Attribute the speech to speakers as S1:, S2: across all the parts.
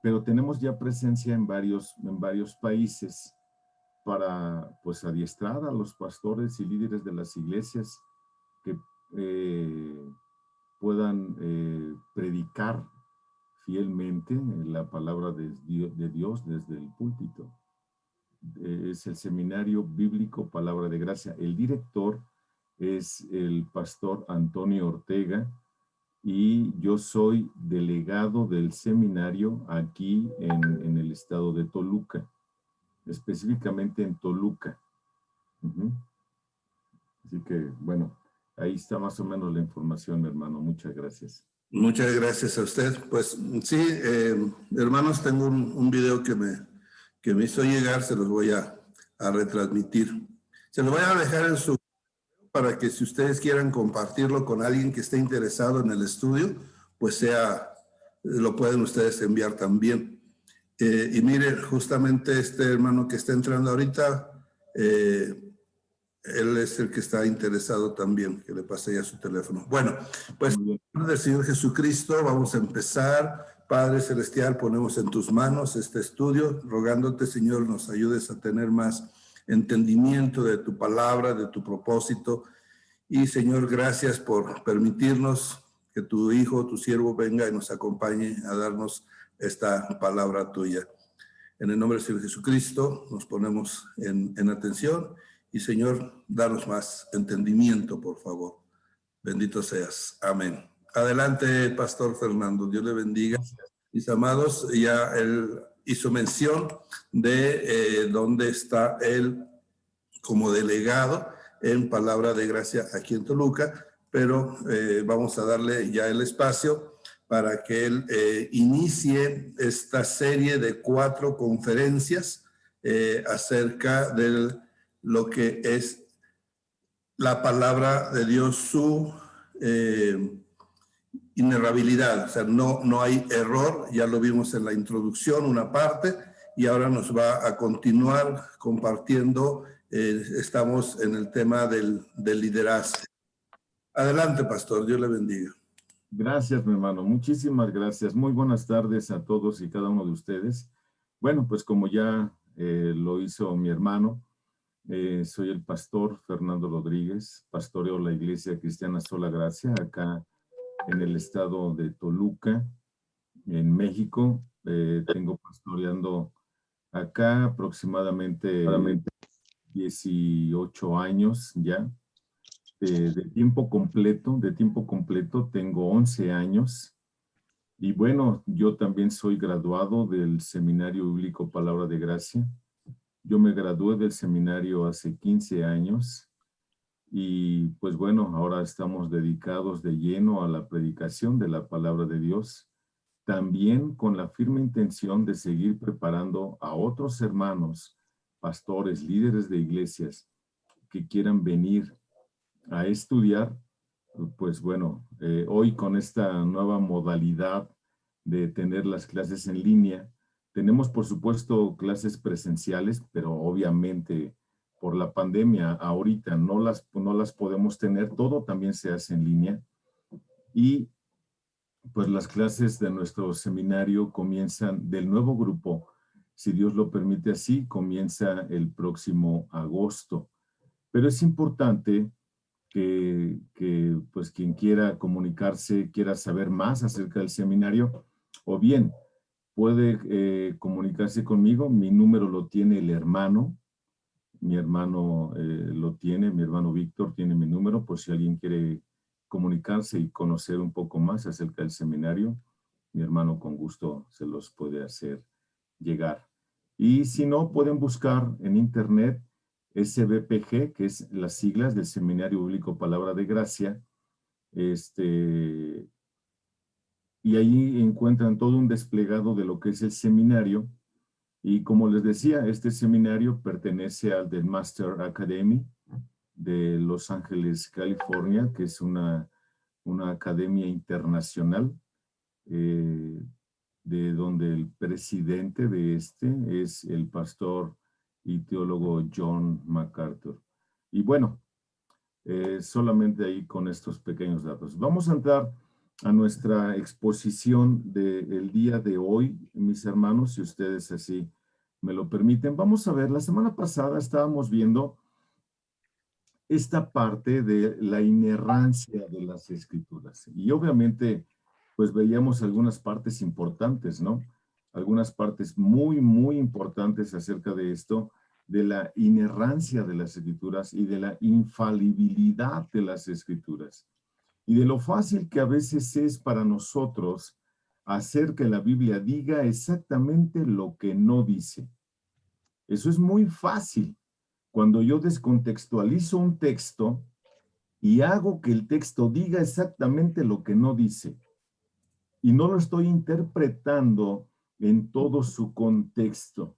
S1: pero tenemos ya presencia en varios países para, pues, adiestrar a los pastores y líderes de las iglesias que puedan predicar fielmente la palabra de Dios desde el púlpito. Es el Seminario Bíblico Palabra de Gracia. El director es el pastor Antonio Ortega y yo soy delegado del seminario aquí en el estado de Toluca, específicamente en Toluca. Así que, bueno, ahí está más o menos la información, mi hermano. Muchas gracias.
S2: Muchas gracias a usted. Pues sí, hermanos, tengo un video que me hizo llegar, se los voy a retransmitir. Se lo voy a dejar en su... para que si ustedes quieran compartirlo con alguien que esté interesado en el estudio, pues lo pueden ustedes enviar también. Y mire, justamente este hermano que está entrando ahorita, él es el que está interesado también, que le pase ya su teléfono. Bueno, pues en nombre del Señor Jesucristo vamos a empezar. Padre Celestial, ponemos en tus manos este estudio, rogándote, Señor, nos ayudes a tener más entendimiento de tu palabra, de tu propósito. Y, Señor, gracias por permitirnos que tu Hijo, tu siervo, venga y nos acompañe a darnos esta palabra tuya. En el nombre del Señor Jesucristo nos ponemos en atención. Y, Señor, danos más entendimiento, por favor. Bendito seas. Amén. Adelante, Pastor Fernando. Dios le bendiga. Mis amados, ya él hizo mención de dónde está él como delegado en Palabra de Gracia aquí en Toluca, pero vamos a darle ya el espacio para que él inicie esta serie de 4 conferencias acerca de lo que es la palabra de Dios, su inerrabilidad. O sea, no hay error, ya lo vimos en la introducción, una parte, y ahora nos va a continuar compartiendo. Estamos en el tema del liderazgo. Adelante, pastor, Dios le bendiga.
S1: Gracias, mi hermano, muchísimas gracias. Muy buenas tardes a todos y cada uno de ustedes. Bueno, pues como ya lo hizo mi hermano, soy el pastor Fernando Rodríguez, pastoreo la Iglesia Cristiana Sola Gracia, acá en el estado de Toluca, en México. Tengo pastoreando acá aproximadamente 18 años ya. De tiempo completo tengo 11 años. Y bueno, yo también soy graduado del Seminario Bíblico Palabra de Gracia. Yo me gradué del seminario hace 15 años y pues bueno, ahora estamos dedicados de lleno a la predicación de la palabra de Dios, también con la firme intención de seguir preparando a otros hermanos, pastores, líderes de iglesias que quieran venir a estudiar. Pues bueno, hoy con esta nueva modalidad de tener las clases en línea, tenemos por supuesto clases presenciales, pero obviamente por la pandemia ahorita no las podemos tener, todo también se hace en línea. Y pues las clases de nuestro seminario comienzan del nuevo grupo, si Dios lo permite así, comienza el próximo agosto. Pero es importante que pues quien quiera comunicarse, quiera saber más acerca del seminario, o bien puede comunicarse conmigo. Mi número lo tiene el hermano, mi hermano mi hermano Víctor tiene mi número, por si alguien quiere comunicarse y conocer un poco más acerca del seminario, mi hermano con gusto se los puede hacer llegar. Y si no, pueden buscar en internet SBPG, que es las siglas del Seminario Bíblico Palabra de Gracia, y ahí encuentran todo un desplegado de lo que es el seminario. Y como les decía, este seminario pertenece al The Master Academy de Los Ángeles, California, que es una academia internacional, de donde el presidente de es el pastor y teólogo John MacArthur. Y bueno, solamente ahí con estos pequeños datos. Vamos a entrar a nuestra exposición del día de hoy, mis hermanos, si ustedes así me lo permiten. Vamos a ver, la semana pasada estábamos viendo esta parte de la inerrancia de las escrituras. Y obviamente, pues veíamos algunas partes importantes, ¿no? Algunas partes muy, muy importantes acerca de esto, de la inerrancia de las escrituras y de la infalibilidad de las escrituras. Y de lo fácil que a veces es para nosotros hacer que la Biblia diga exactamente lo que no dice. Eso es muy fácil. Cuando yo descontextualizo un texto y hago que el texto diga exactamente lo que no dice, y no lo estoy interpretando en todo su contexto.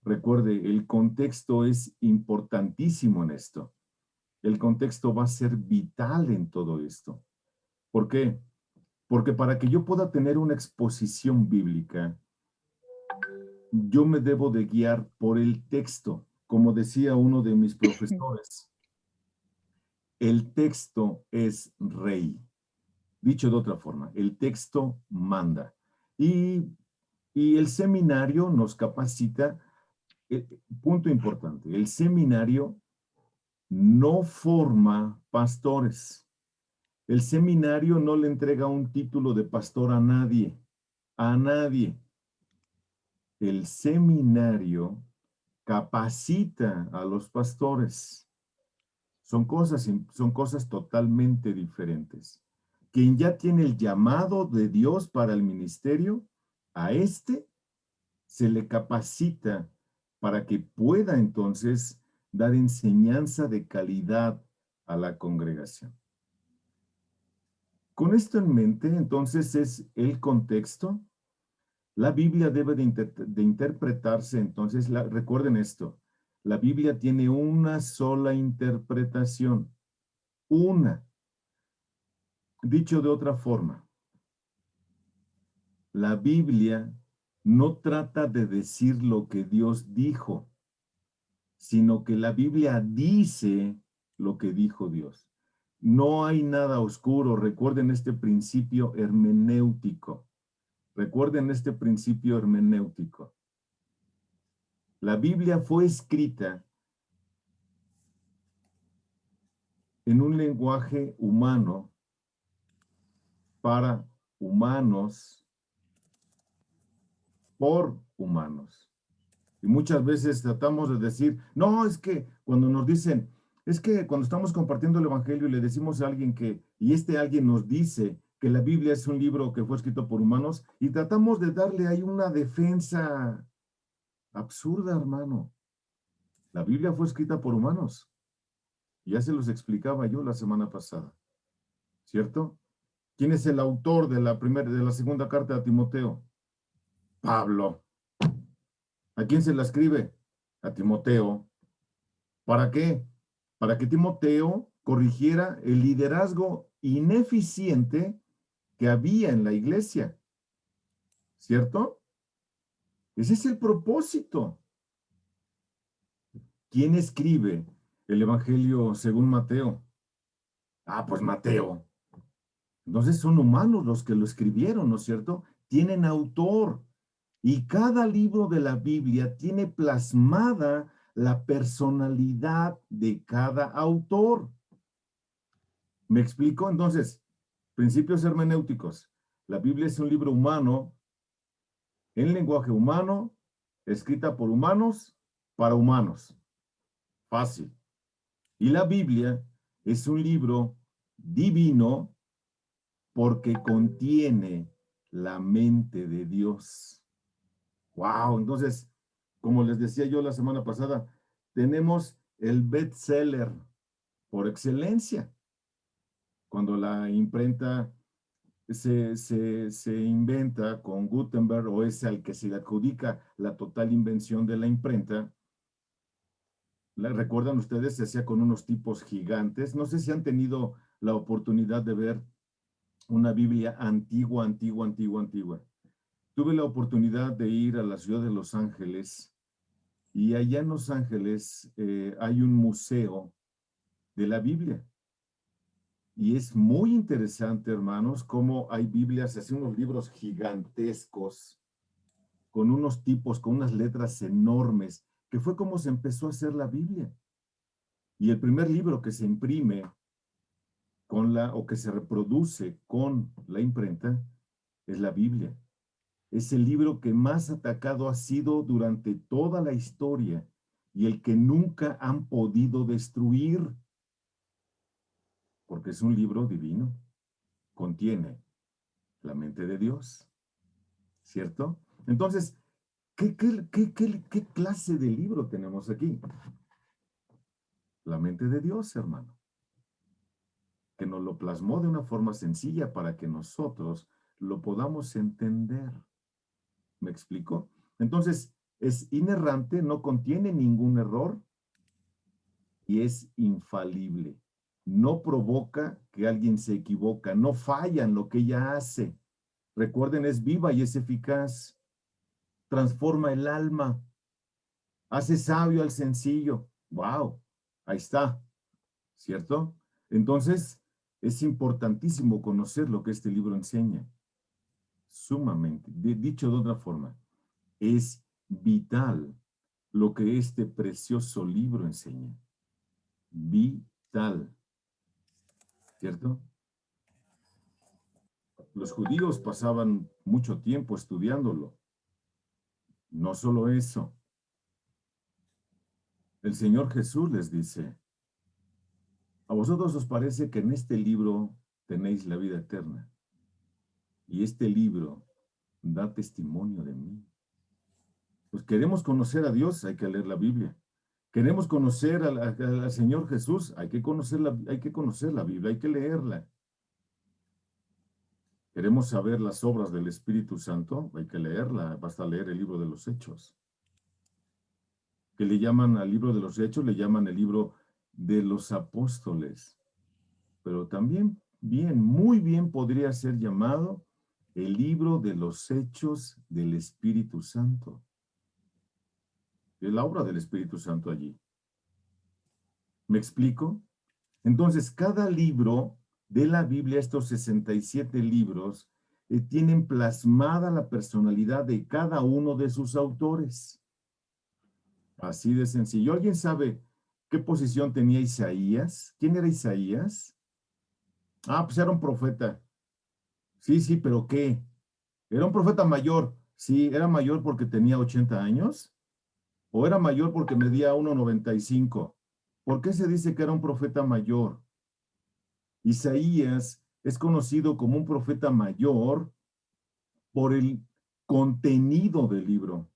S1: Recuerde, el contexto es importantísimo en esto. El contexto va a ser vital en todo esto. ¿Por qué? Porque para que yo pueda tener una exposición bíblica, yo me debo de guiar por el texto. Como decía uno de mis profesores, el texto es rey. Dicho de otra forma, el texto manda. Y, y el seminario nos capacita, punto importante, el seminario no forma pastores. El seminario no le entrega un título de pastor a nadie, a nadie. El seminario capacita a los pastores. Son cosas totalmente diferentes. Quien ya tiene el llamado de Dios para el ministerio, a este se le capacita para que pueda entonces dar enseñanza de calidad a la congregación. Con esto en mente, entonces, es el contexto. La Biblia debe de interpretarse, entonces, recuerden esto, la Biblia tiene una sola interpretación, una. Dicho de otra forma, la Biblia no trata de decir lo que Dios dijo, sino que la Biblia dice lo que dijo Dios. No hay nada oscuro. Recuerden este principio hermenéutico. Recuerden este principio hermenéutico. La Biblia fue escrita en un lenguaje humano para humanos, por humanos. Y muchas veces tratamos de decir, no, es que cuando nos dicen, es que cuando estamos compartiendo el Evangelio y le decimos a alguien que, y este alguien nos dice que la Biblia es un libro que fue escrito por humanos, y tratamos de darle ahí una defensa absurda, hermano. La Biblia fue escrita por humanos. Ya se los explicaba yo la semana pasada, ¿cierto? ¿Quién es el autor de la segunda carta a Timoteo? Pablo. ¿A quién se la escribe? A Timoteo. ¿Para qué? Para que Timoteo corrigiera el liderazgo ineficiente que había en la iglesia, ¿cierto? Ese es el propósito. ¿Quién escribe el Evangelio según Mateo? Ah, pues Mateo. Entonces son humanos los que lo escribieron, ¿no es cierto? Tienen autor. Y cada libro de la Biblia tiene plasmada la personalidad de cada autor. ¿Me explico? Entonces, principios hermenéuticos. La Biblia es un libro humano, en lenguaje humano, escrita por humanos, para humanos. Fácil. Y la Biblia es un libro divino porque contiene la mente de Dios. Wow, entonces, como les decía yo la semana pasada, tenemos el bestseller por excelencia. Cuando la imprenta se inventa con Gutenberg, o es al que se le adjudica la total invención de la imprenta, ¿recuerdan ustedes? Se hacía con unos tipos gigantes. No sé si han tenido la oportunidad de ver una Biblia antigua, antigua, antigua, antigua. Tuve la oportunidad de ir a la ciudad de Los Ángeles, y allá en Los Ángeles hay un museo de la Biblia. Y es muy interesante, hermanos, cómo hay Biblias, así unos libros gigantescos, con unos tipos, con unas letras enormes, que fue como se empezó a hacer la Biblia. Y el primer libro que se imprime o que se reproduce con la imprenta es la Biblia. Es el libro que más atacado ha sido durante toda la historia y el que nunca han podido destruir, porque es un libro divino, contiene la mente de Dios, ¿cierto? Entonces, ¿qué clase de libro tenemos aquí? La mente de Dios, hermano, que nos lo plasmó de una forma sencilla para que nosotros lo podamos entender. ¿Me explico? Entonces, es inerrante, no contiene ningún error y es infalible. No provoca que alguien se equivoca, no falla en lo que ella hace. Recuerden, es viva y es eficaz. Transforma el alma, hace sabio al sencillo. ¡Wow! Ahí está, ¿cierto? Entonces, es importantísimo conocer lo que este libro enseña. Sumamente. Dicho de otra forma, es vital lo que este precioso libro enseña. Vital, ¿cierto? Los judíos pasaban mucho tiempo estudiándolo. No solo eso. El Señor Jesús les dice, a vosotros os parece que en este libro tenéis la vida eterna. Y este libro da testimonio de mí. Pues queremos conocer a Dios, hay que leer la Biblia. Queremos conocer al Señor Jesús, hay que conocer la Biblia, hay que leerla. Queremos saber las obras del Espíritu Santo, hay que leerla, basta leer el libro de los Hechos. Que le llaman al libro de los Hechos, le llaman el libro de los apóstoles. Pero también muy bien podría ser llamado el libro de los Hechos del Espíritu Santo. Es la obra del Espíritu Santo allí. ¿Me explico? Entonces, cada libro de la Biblia, estos 67 libros, tienen plasmada la personalidad de cada uno de sus autores. Así de sencillo. ¿Alguien sabe qué posición tenía Isaías? ¿Quién era Isaías? Ah, pues era un profeta. Sí, sí, pero ¿qué? Era un profeta mayor. Sí, era mayor porque tenía 80 años. ¿O era mayor porque medía 1,95? ¿Por qué se dice que era un profeta mayor? Isaías es conocido como un profeta mayor por el contenido del libro,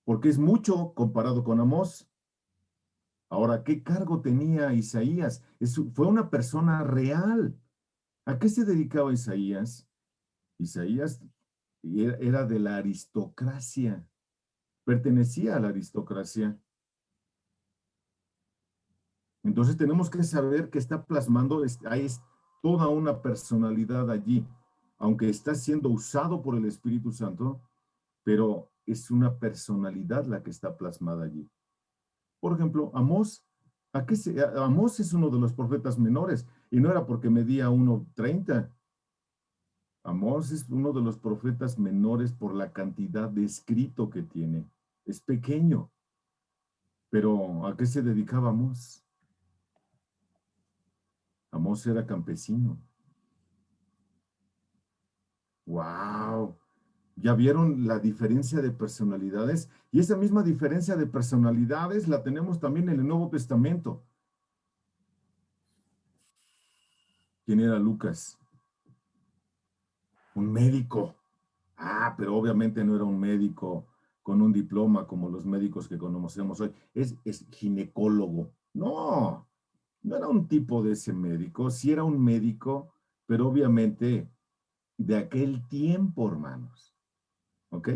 S1: porque es mucho comparado con Amós. Ahora, ¿qué cargo tenía Isaías? Fue una persona real. ¿A qué se dedicaba Isaías? Isaías era de la aristocracia, pertenecía a la aristocracia. Entonces tenemos que saber que está plasmando, hay toda una personalidad allí, aunque está siendo usado por el Espíritu Santo, pero es una personalidad la que está plasmada allí. Por ejemplo, Amós, Amós es uno de los profetas menores, y no era porque medía 1,30. Amós es uno de los profetas menores por la cantidad de escrito que tiene. Es pequeño, pero ¿a qué se dedicaba Amós? Amós era campesino. ¡Wow! ¿Ya vieron la diferencia de personalidades? Y esa misma diferencia de personalidades la tenemos también en el Nuevo Testamento. ¿Quién era Lucas? Un médico. Ah, pero obviamente no era un médico con un diploma como los médicos que conocemos hoy. Es ginecólogo. No, no era un tipo de ese médico. Sí era un médico, pero obviamente de aquel tiempo, hermanos. ¿Ok?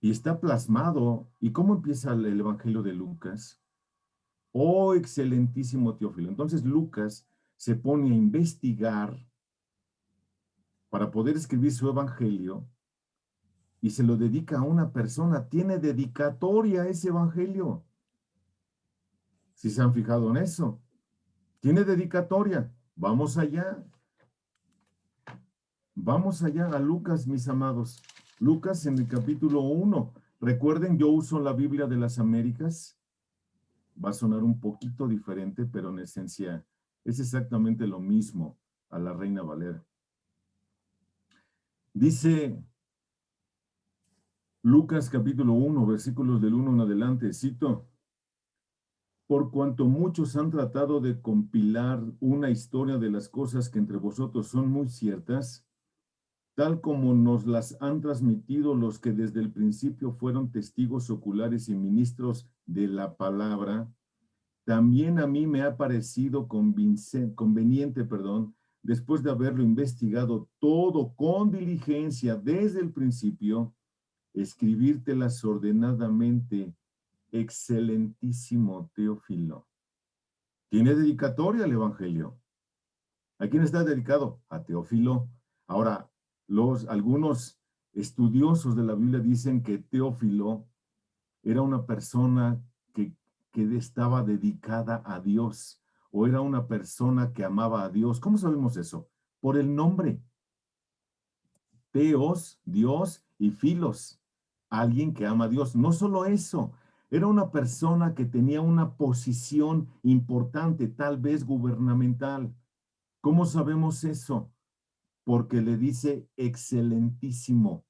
S1: Y está plasmado. ¿Y cómo empieza el Evangelio de Lucas? Oh, excelentísimo Teófilo. Entonces Lucas se pone a investigar para poder escribir su Evangelio y se lo dedica a una persona. Tiene dedicatoria a ese Evangelio. ¿Sí se han fijado en eso? Tiene dedicatoria. Vamos allá. Vamos allá a Lucas, mis amados. Lucas en el capítulo 1. Recuerden, yo uso la Biblia de las Américas. Va a sonar un poquito diferente, pero en esencia es exactamente lo mismo a la Reina Valera. Dice Lucas capítulo 1, versículos del 1 en adelante, cito: por cuanto muchos han tratado de compilar una historia de las cosas que entre vosotros son muy ciertas, tal como nos las han transmitido los que desde el principio fueron testigos oculares y ministros de la palabra, también a mí me ha parecido conveniente, después de haberlo investigado todo con diligencia desde el principio, escribírtelas ordenadamente, excelentísimo Teófilo. Tiene dedicatoria el Evangelio. ¿A quién está dedicado? A Teófilo. Ahora, algunos estudiosos de la Biblia dicen que Teófilo era una persona que estaba dedicada a Dios, o era una persona que amaba a Dios. ¿Cómo sabemos eso? Por el nombre. Teos, Dios, y Filos, alguien que ama a Dios. No solo eso, era una persona que tenía una posición importante, tal vez gubernamental. ¿Cómo sabemos eso? Porque le dice excelentísimo.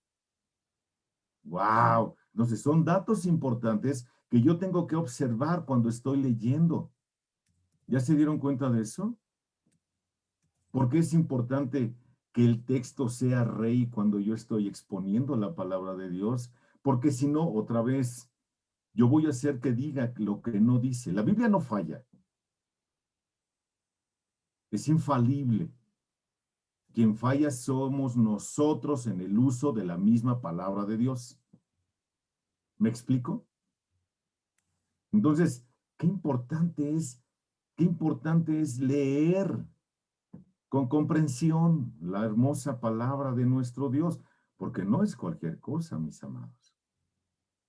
S1: ¡Wow! Entonces son datos importantes que yo tengo que observar cuando estoy leyendo. ¿Ya se dieron cuenta de eso? ¿Por qué es importante que el texto sea rey cuando yo estoy exponiendo la palabra de Dios? Porque si no, otra vez, yo voy a hacer que diga lo que no dice. La Biblia no falla. Es infalible. Quien falla somos nosotros en el uso de la misma palabra de Dios. ¿Me explico? Entonces, qué importante es leer con comprensión la hermosa palabra de nuestro Dios, porque no es cualquier cosa, mis amados.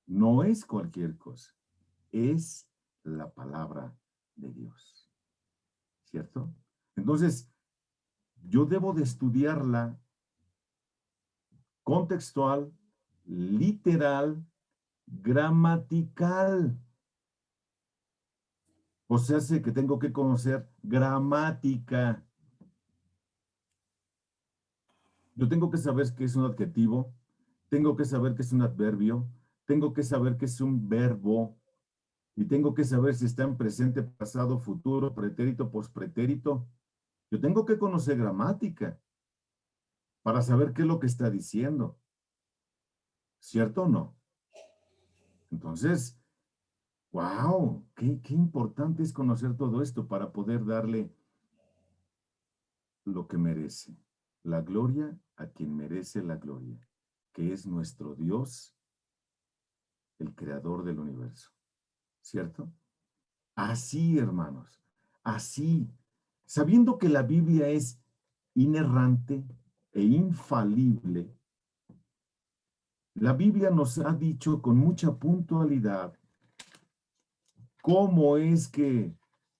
S1: No es cualquier cosa. Es la palabra de Dios. ¿Cierto? Entonces, yo debo de estudiarla contextual, literal, gramatical. O sea, sé que tengo que conocer gramática. Yo tengo que saber qué es un adjetivo, tengo que saber qué es un adverbio, tengo que saber qué es un verbo, y tengo que saber si está en presente, pasado, futuro, pretérito, pospretérito. Yo tengo que conocer gramática para saber qué es lo que está diciendo. ¿Cierto o no? Entonces, wow, qué importante es conocer todo esto para poder darle lo que merece. La gloria a quien merece la gloria, que es nuestro Dios, el creador del universo. ¿Cierto? Así, hermanos, así, sabiendo que la Biblia es inerrante e infalible, la Biblia nos ha dicho con mucha puntualidad cómo es que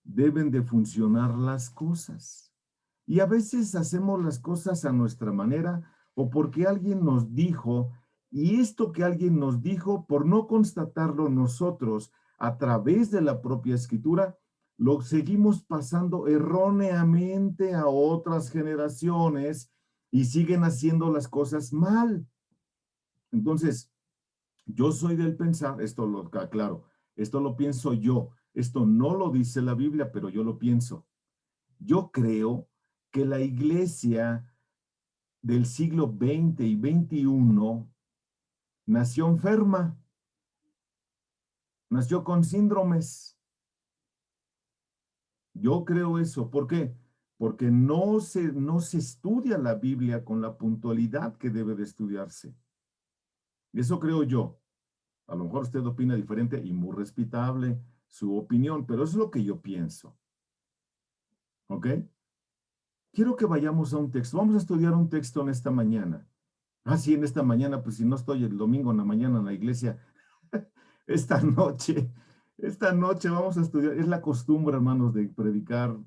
S1: deben de funcionar las cosas. Y a veces hacemos las cosas a nuestra manera o porque alguien nos dijo, y esto que alguien nos dijo, por no constatarlo nosotros a través de la propia escritura, lo seguimos pasando erróneamente a otras generaciones y siguen haciendo las cosas mal. Entonces, yo soy del pensar, esto lo aclaro, esto lo pienso yo, esto no lo dice la Biblia, pero yo lo pienso. Yo creo que la iglesia del siglo XX y XXI nació enferma, nació con síndromes. Yo creo eso. ¿Por qué? Porque no se estudia la Biblia con la puntualidad que debe de estudiarse. Eso creo yo. A lo mejor usted opina diferente y muy respetable su opinión, pero es lo que yo pienso. ¿Ok? Quiero que vayamos a un texto. Vamos a estudiar un texto en esta mañana. Ah, sí, en esta mañana, pues si no estoy el domingo en la mañana en la iglesia, esta noche vamos a estudiar. Es la costumbre, hermanos, de predicar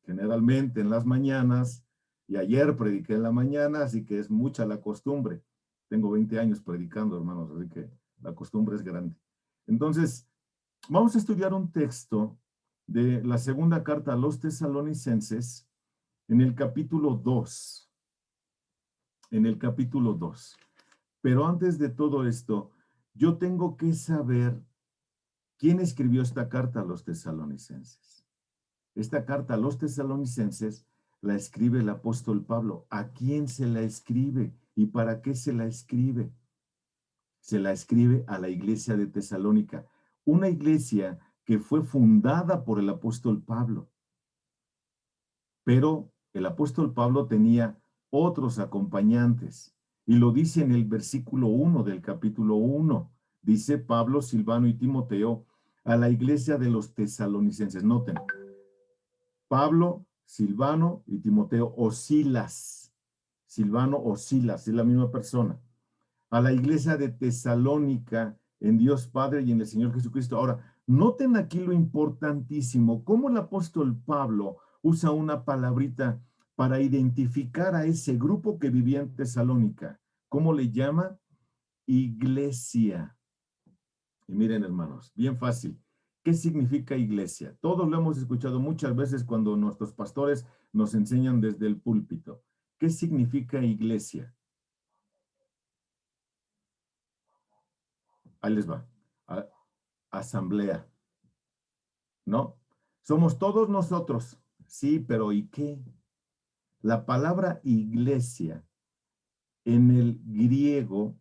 S1: generalmente en las mañanas, y ayer prediqué en la mañana, así que es mucha la costumbre. Tengo 20 años predicando, hermanos, así que la costumbre es grande. Entonces, vamos a estudiar un texto de la segunda carta a los tesalonicenses en el capítulo 2. En el capítulo 2. Pero antes de todo esto, yo tengo que saber quién escribió esta carta a los tesalonicenses. Esta carta a los tesalonicenses la escribe el apóstol Pablo. ¿A quién se la escribe y para qué se la escribe? Se la escribe a la iglesia de Tesalónica, una iglesia que fue fundada por el apóstol Pablo. Pero el apóstol Pablo tenía otros acompañantes, y lo dice en el versículo 1 del capítulo 1. Dice Pablo, Silvano y Timoteo a la iglesia de los tesalonicenses. Noten, Pablo, Silvano y Timoteo, o Silas. Silvano o Silas, es la misma persona. A la iglesia de Tesalónica, en Dios Padre y en el Señor Jesucristo. Ahora, noten aquí lo importantísimo, cómo el apóstol Pablo usa una palabrita para identificar a ese grupo que vivía en Tesalónica. ¿Cómo le llama? Iglesia. Y miren, hermanos, bien fácil. ¿Qué significa iglesia? Todos lo hemos escuchado muchas veces cuando nuestros pastores nos enseñan desde el púlpito. ¿Qué significa iglesia? Ahí les va. Asamblea. ¿No? Somos todos nosotros. Sí, pero ¿y qué? La palabra iglesia en el griego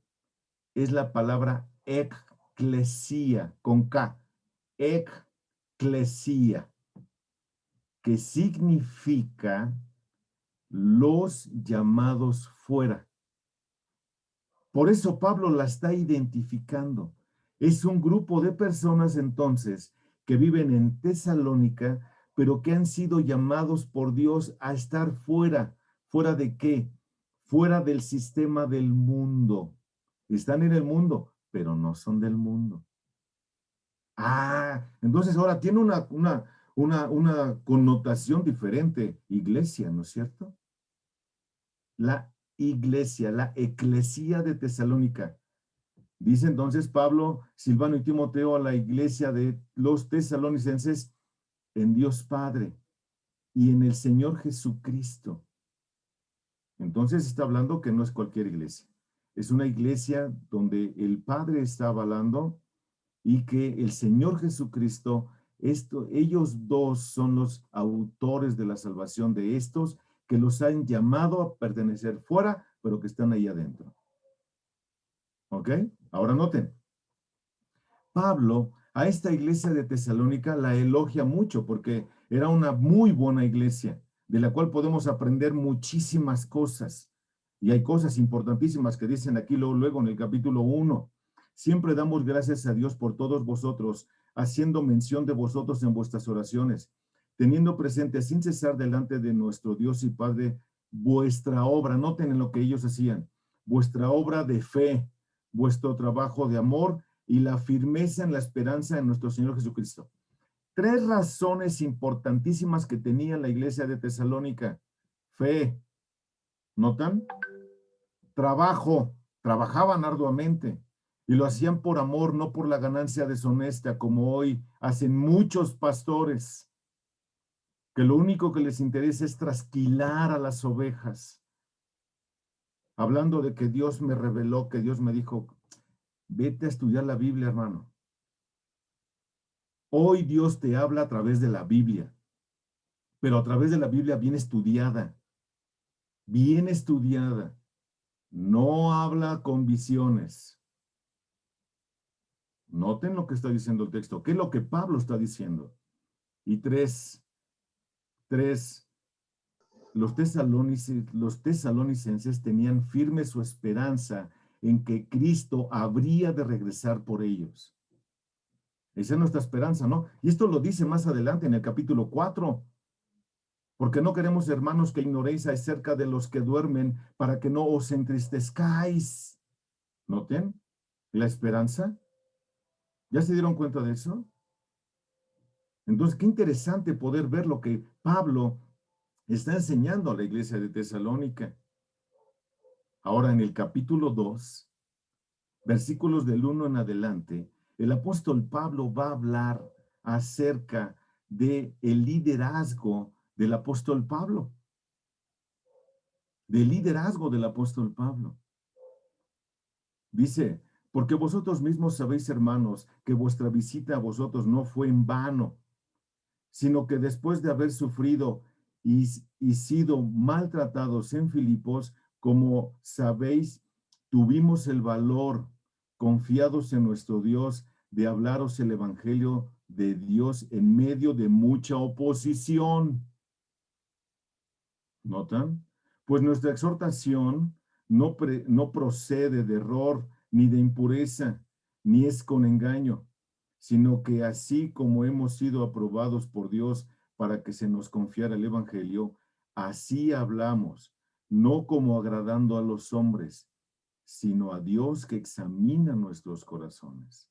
S1: es la palabra ekklesía, con K. Ekklesía, que significa los llamados fuera. Por eso Pablo la está identificando. Es un grupo de personas entonces que viven en Tesalónica, pero que han sido llamados por Dios a estar fuera. ¿Fuera de qué? Fuera del sistema del mundo. Están en el mundo, pero no son del mundo. Entonces ahora tiene una connotación diferente. Iglesia, ¿no es cierto? La iglesia, la eclesía de Tesalónica. Dice entonces Pablo, Silvano y Timoteo a la iglesia de los tesalonicenses en Dios Padre y en el Señor Jesucristo. Entonces está hablando que no es cualquier iglesia. Es una iglesia donde el Padre está avalando y que el Señor Jesucristo, ellos dos son los autores de la salvación de estos que los han llamado a pertenecer fuera, pero que están ahí adentro. ¿Ok? Ahora noten. Pablo a esta iglesia de Tesalónica la elogia mucho porque era una muy buena iglesia de la cual podemos aprender muchísimas cosas. Y hay cosas importantísimas que dicen aquí luego en el capítulo 1. Siempre damos gracias a Dios por todos vosotros, haciendo mención de vosotros en vuestras oraciones, teniendo presente sin cesar delante de nuestro Dios y Padre vuestra obra. Noten en lo que ellos hacían, vuestra obra de fe, vuestro trabajo de amor y la firmeza en la esperanza en nuestro Señor Jesucristo. 3 razones importantísimas que tenía la iglesia de Tesalónica. Fe, ¿notan? Trabajo, trabajaban arduamente y lo hacían por amor, no por la ganancia deshonesta, como hoy hacen muchos pastores, que lo único que les interesa es trasquilar a las ovejas. Hablando de que Dios me reveló, que Dios me dijo, vete a estudiar la Biblia, hermano. Hoy Dios te habla a través de la Biblia, pero a través de la Biblia bien estudiada. Bien estudiada. No habla con visiones. Noten lo que está diciendo el texto. ¿Qué es lo que Pablo está diciendo? Y tres, los tesalonicenses tenían firme su esperanza en que Cristo habría de regresar por ellos. Esa es nuestra esperanza, ¿no? Y esto lo dice más adelante en el capítulo 4. Porque no queremos, hermanos, que ignoréis acerca de los que duermen, para que no os entristezcáis. ¿Noten la esperanza? ¿Ya se dieron cuenta de eso? Entonces, qué interesante poder ver lo que Pablo Está enseñando a la iglesia de Tesalónica. Ahora en el capítulo 2, versículos del 1 en adelante, el apóstol Pablo va a hablar acerca del liderazgo del apóstol Pablo. Del liderazgo del apóstol Pablo. Dice, porque vosotros mismos sabéis, hermanos, que vuestra visita a vosotros no fue en vano, sino que después de haber sufrido y sido maltratados en Filipos, como sabéis, tuvimos el valor, confiados en nuestro Dios, de hablaros el evangelio de Dios en medio de mucha oposición. ¿Notan? Pues nuestra exhortación no procede de error, ni de impureza, ni es con engaño, sino que así como hemos sido aprobados por Dios para que se nos confiara el evangelio, así hablamos, no como agradando a los hombres, sino a Dios que examina nuestros corazones.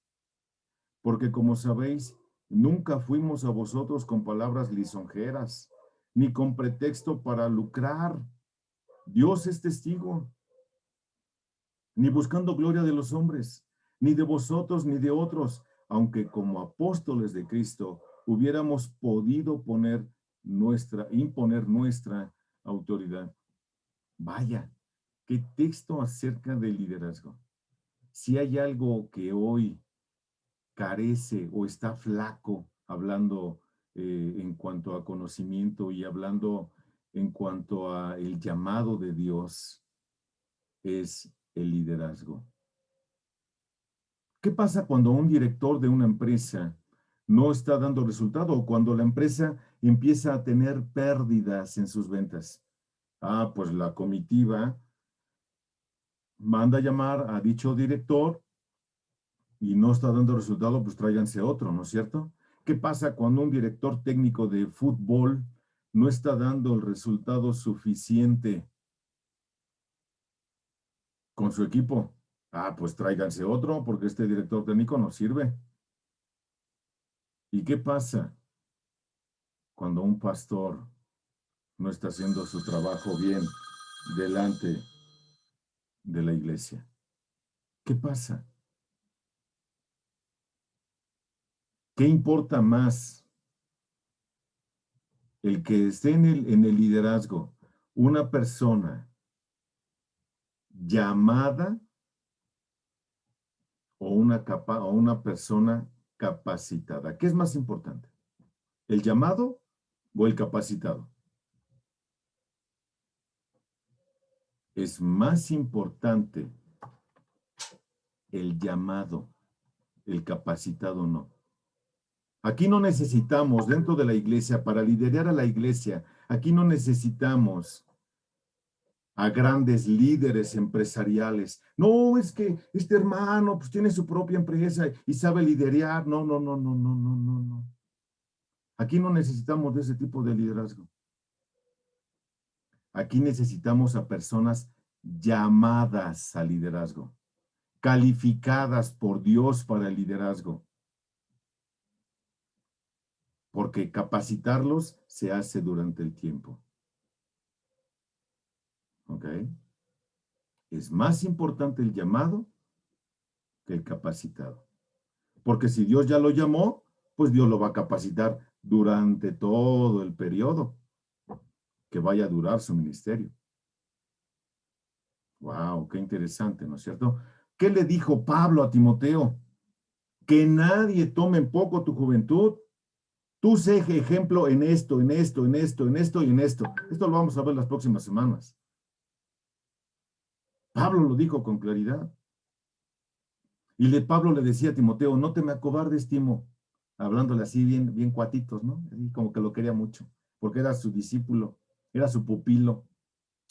S1: Porque como sabéis, nunca fuimos a vosotros con palabras lisonjeras, ni con pretexto para lucrar. Dios es testigo. Ni buscando gloria de los hombres, ni de vosotros, ni de otros, aunque como apóstoles de Cristo hubiéramos podido imponer nuestra autoridad. Vaya, qué texto acerca del liderazgo. Si hay algo que hoy carece o está flaco, hablando en cuanto a conocimiento y hablando en cuanto a el llamado de Dios, es el liderazgo. ¿Qué pasa cuando un director de una empresa no está dando resultado o cuando la empresa empieza a tener pérdidas en sus ventas? Ah, pues la comitiva manda a llamar a dicho director y no está dando resultado, pues tráiganse otro, ¿no es cierto? ¿Qué pasa cuando un director técnico de fútbol no está dando el resultado suficiente con su equipo? Ah, pues tráiganse otro porque este director técnico no sirve. ¿Y qué pasa cuando un pastor no está haciendo su trabajo bien delante de la iglesia? ¿Qué pasa? ¿Qué importa más? El que esté en el liderazgo, una persona llamada o una persona capacitada. ¿Qué es más importante? ¿El llamado o el capacitado? Es más importante el llamado, el capacitado no. Aquí no necesitamos, dentro de la iglesia, para liderar a la iglesia, aquí no necesitamos a grandes líderes empresariales. No, es que este hermano pues tiene su propia empresa y sabe liderar. No, no, no, no, no, no, no, no. Aquí no necesitamos de ese tipo de liderazgo. Aquí necesitamos a personas llamadas al liderazgo, calificadas por Dios para el liderazgo, porque capacitarlos se hace durante el tiempo. ¿Ok? Es más importante el llamado que el capacitado. Porque si Dios ya lo llamó, pues Dios lo va a capacitar durante todo el periodo que vaya a durar su ministerio. ¡Wow! ¡Qué interesante!, ¿no es cierto? ¿Qué le dijo Pablo a Timoteo? Que nadie tome en poco tu juventud. Tú sé ejemplo en esto, en esto, en esto, en esto y en esto. Esto lo vamos a ver las próximas semanas. Pablo lo dijo con claridad. Y Pablo le decía a Timoteo, no te me acobardes, Timo, hablándole así bien, bien cuatitos, ¿no? Así como que lo quería mucho, porque era su discípulo, era su pupilo.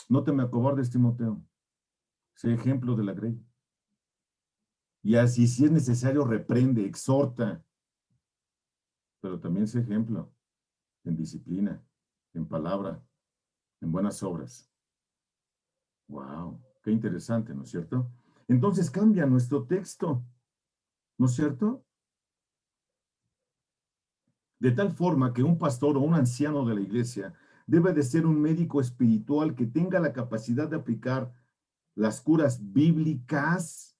S1: No te me acobardes, Timoteo. Sé ejemplo de la grey. Y así, si es necesario, reprende, exhorta, pero también sé ejemplo en disciplina, en palabra, en buenas obras. ¡Wow! Qué interesante, ¿no es cierto? Entonces cambia nuestro texto, ¿no es cierto? De tal forma que un pastor o un anciano de la iglesia debe de ser un médico espiritual que tenga la capacidad de aplicar las curas bíblicas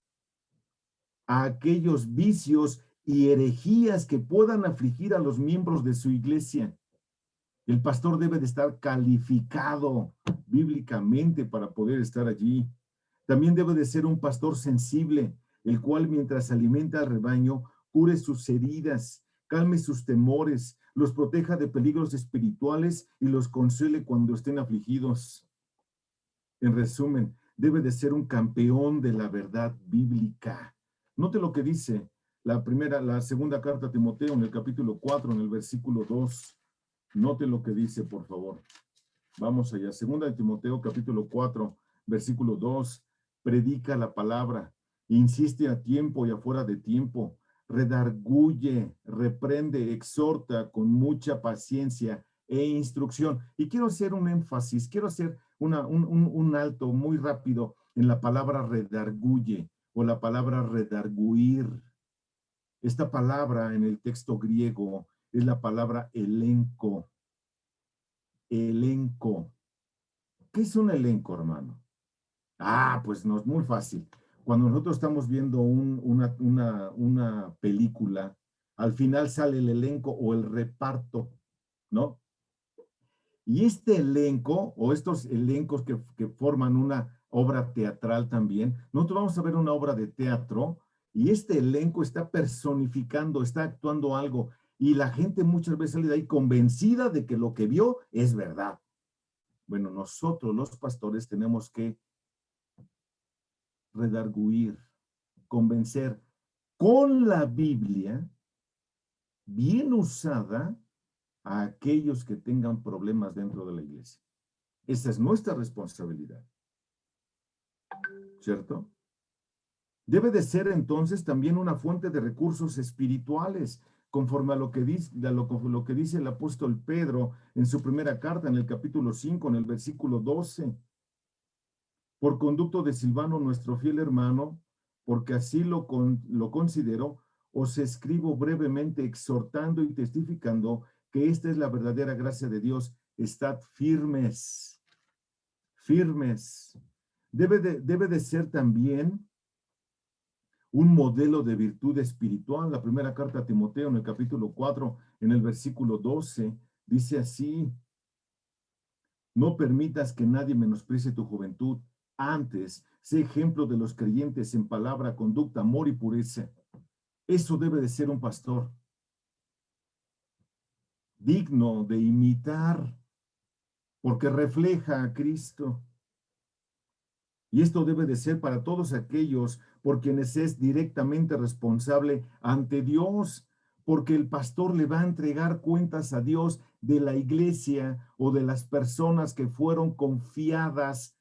S1: a aquellos vicios y herejías que puedan afligir a los miembros de su iglesia. El pastor debe de estar calificado bíblicamente para poder estar allí. También debe de ser un pastor sensible, el cual mientras alimenta al rebaño, cure sus heridas, calme sus temores, los proteja de peligros espirituales y los consuele cuando estén afligidos. En resumen, debe de ser un campeón de la verdad bíblica. Note lo que dice la segunda carta a Timoteo en el capítulo 4, en el versículo 2. Note lo que dice, por favor. Vamos allá. Segunda de Timoteo, capítulo 4, versículo 2. Predica la palabra, insiste a tiempo y afuera de tiempo, redarguye, reprende, exhorta con mucha paciencia e instrucción. Y quiero hacer un énfasis, quiero hacer un alto muy rápido en la palabra redarguye o la palabra redarguir. Esta palabra en el texto griego es la palabra elenco. Elenco. ¿Qué es un elenco, hermano? Pues no, es muy fácil. Cuando nosotros estamos viendo una película, al final sale el elenco o el reparto, ¿no? Y este elenco, o estos elencos que forman una obra teatral también, nosotros vamos a ver una obra de teatro, y este elenco está personificando, está actuando algo, y la gente muchas veces sale de ahí convencida de que lo que vio es verdad. Bueno, nosotros los pastores tenemos que redarguir, convencer con la Biblia bien usada a aquellos que tengan problemas dentro de la iglesia. Esa es nuestra responsabilidad, ¿cierto? Debe de ser entonces también una fuente de recursos espirituales, conforme a lo que dice el apóstol Pedro en su primera carta, en el capítulo 5, en el versículo 12. Por conducto de Silvano, nuestro fiel hermano, porque así lo considero, os escribo brevemente exhortando y testificando que esta es la verdadera gracia de Dios. Estad firmes, firmes. Debe de ser también un modelo de virtud espiritual. La primera carta a Timoteo, en el capítulo 4, en el versículo 12, dice así: no permitas que nadie menosprecie tu juventud. Antes, sé ejemplo de los creyentes en palabra, conducta, amor y pureza. Eso debe de ser un pastor digno de imitar, porque refleja a Cristo. Y esto debe de ser para todos aquellos por quienes es directamente responsable ante Dios, porque el pastor le va a entregar cuentas a Dios de la iglesia o de las personas que fueron confiadas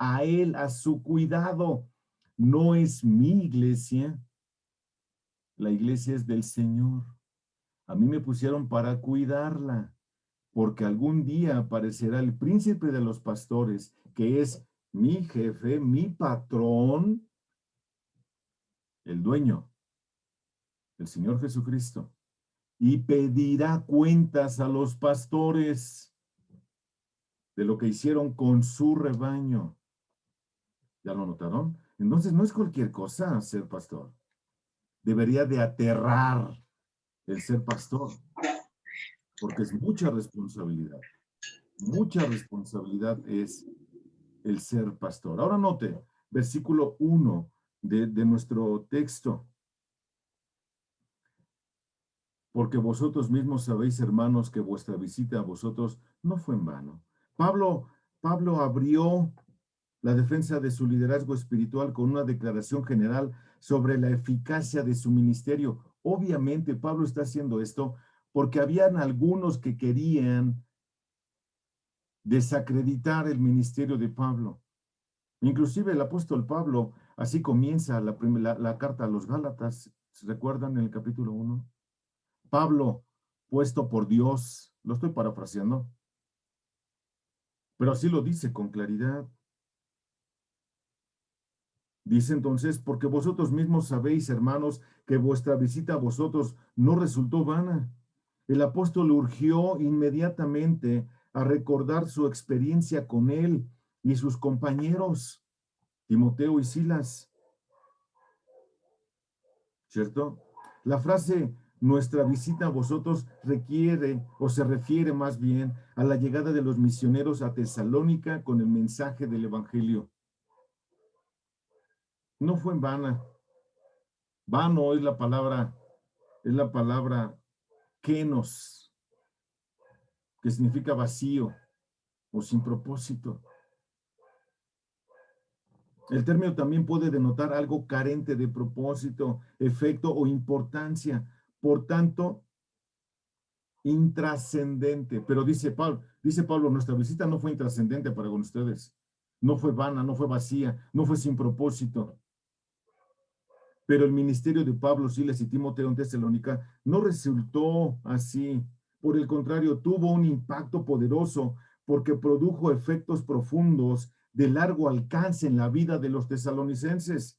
S1: a él, a su cuidado. No es mi iglesia, la iglesia es del Señor. A mí me pusieron para cuidarla, porque algún día aparecerá el príncipe de los pastores, que es mi jefe, mi patrón, el dueño, el Señor Jesucristo, y pedirá cuentas a los pastores de lo que hicieron con su rebaño. ¿Ya lo notaron? Entonces no es cualquier cosa ser pastor. Debería de aterrar el ser pastor, porque es mucha responsabilidad. Mucha responsabilidad es el ser pastor. Ahora note, versículo 1 de nuestro texto. Porque vosotros mismos sabéis, hermanos, que vuestra visita a vosotros no fue en vano. Pablo abrió la defensa de su liderazgo espiritual con una declaración general sobre la eficacia de su ministerio. Obviamente, Pablo está haciendo esto porque habían algunos que querían desacreditar el ministerio de Pablo. Inclusive el apóstol Pablo, así comienza la carta a los Gálatas, ¿se recuerdan en el capítulo 1? Pablo, puesto por Dios, lo estoy parafraseando, pero así lo dice con claridad. Dice entonces, porque vosotros mismos sabéis, hermanos, que vuestra visita a vosotros no resultó vana. El apóstol urgió inmediatamente a recordar su experiencia con él y sus compañeros, Timoteo y Silas, ¿cierto? La frase nuestra visita a vosotros requiere o se refiere más bien a la llegada de los misioneros a Tesalónica con el mensaje del evangelio. No fue en vana. Vano es la palabra kenos, que significa vacío o sin propósito. El término también puede denotar algo carente de propósito, efecto o importancia. Por tanto, intrascendente. Pero dice Pablo, nuestra visita no fue intrascendente para con ustedes. No fue vana, no fue vacía, no fue sin propósito. Pero el ministerio de Pablo, Silas y Timoteo en Tesalónica no resultó así. Por el contrario, tuvo un impacto poderoso porque produjo efectos profundos de largo alcance en la vida de los tesalonicenses.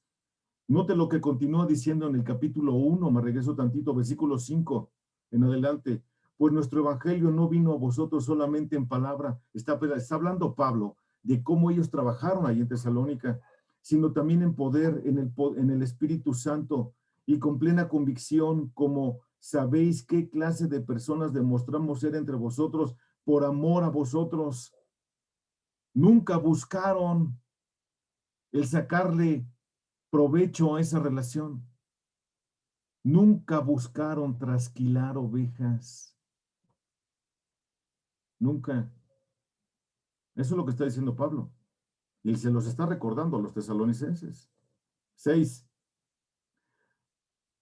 S1: Note lo que continúa diciendo en el capítulo 1, me regreso tantito, versículo 5 en adelante. Pues nuestro evangelio no vino a vosotros solamente en palabra. Está hablando Pablo de cómo ellos trabajaron ahí en Tesalónica, sino también en poder, en el Espíritu Santo y con plena convicción, como sabéis qué clase de personas demostramos ser entre vosotros por amor a vosotros. Nunca buscaron el sacarle provecho a esa relación. Nunca buscaron trasquilar ovejas. Nunca. Eso es lo que está diciendo Pablo. Y se los está recordando a los tesalonicenses. 6.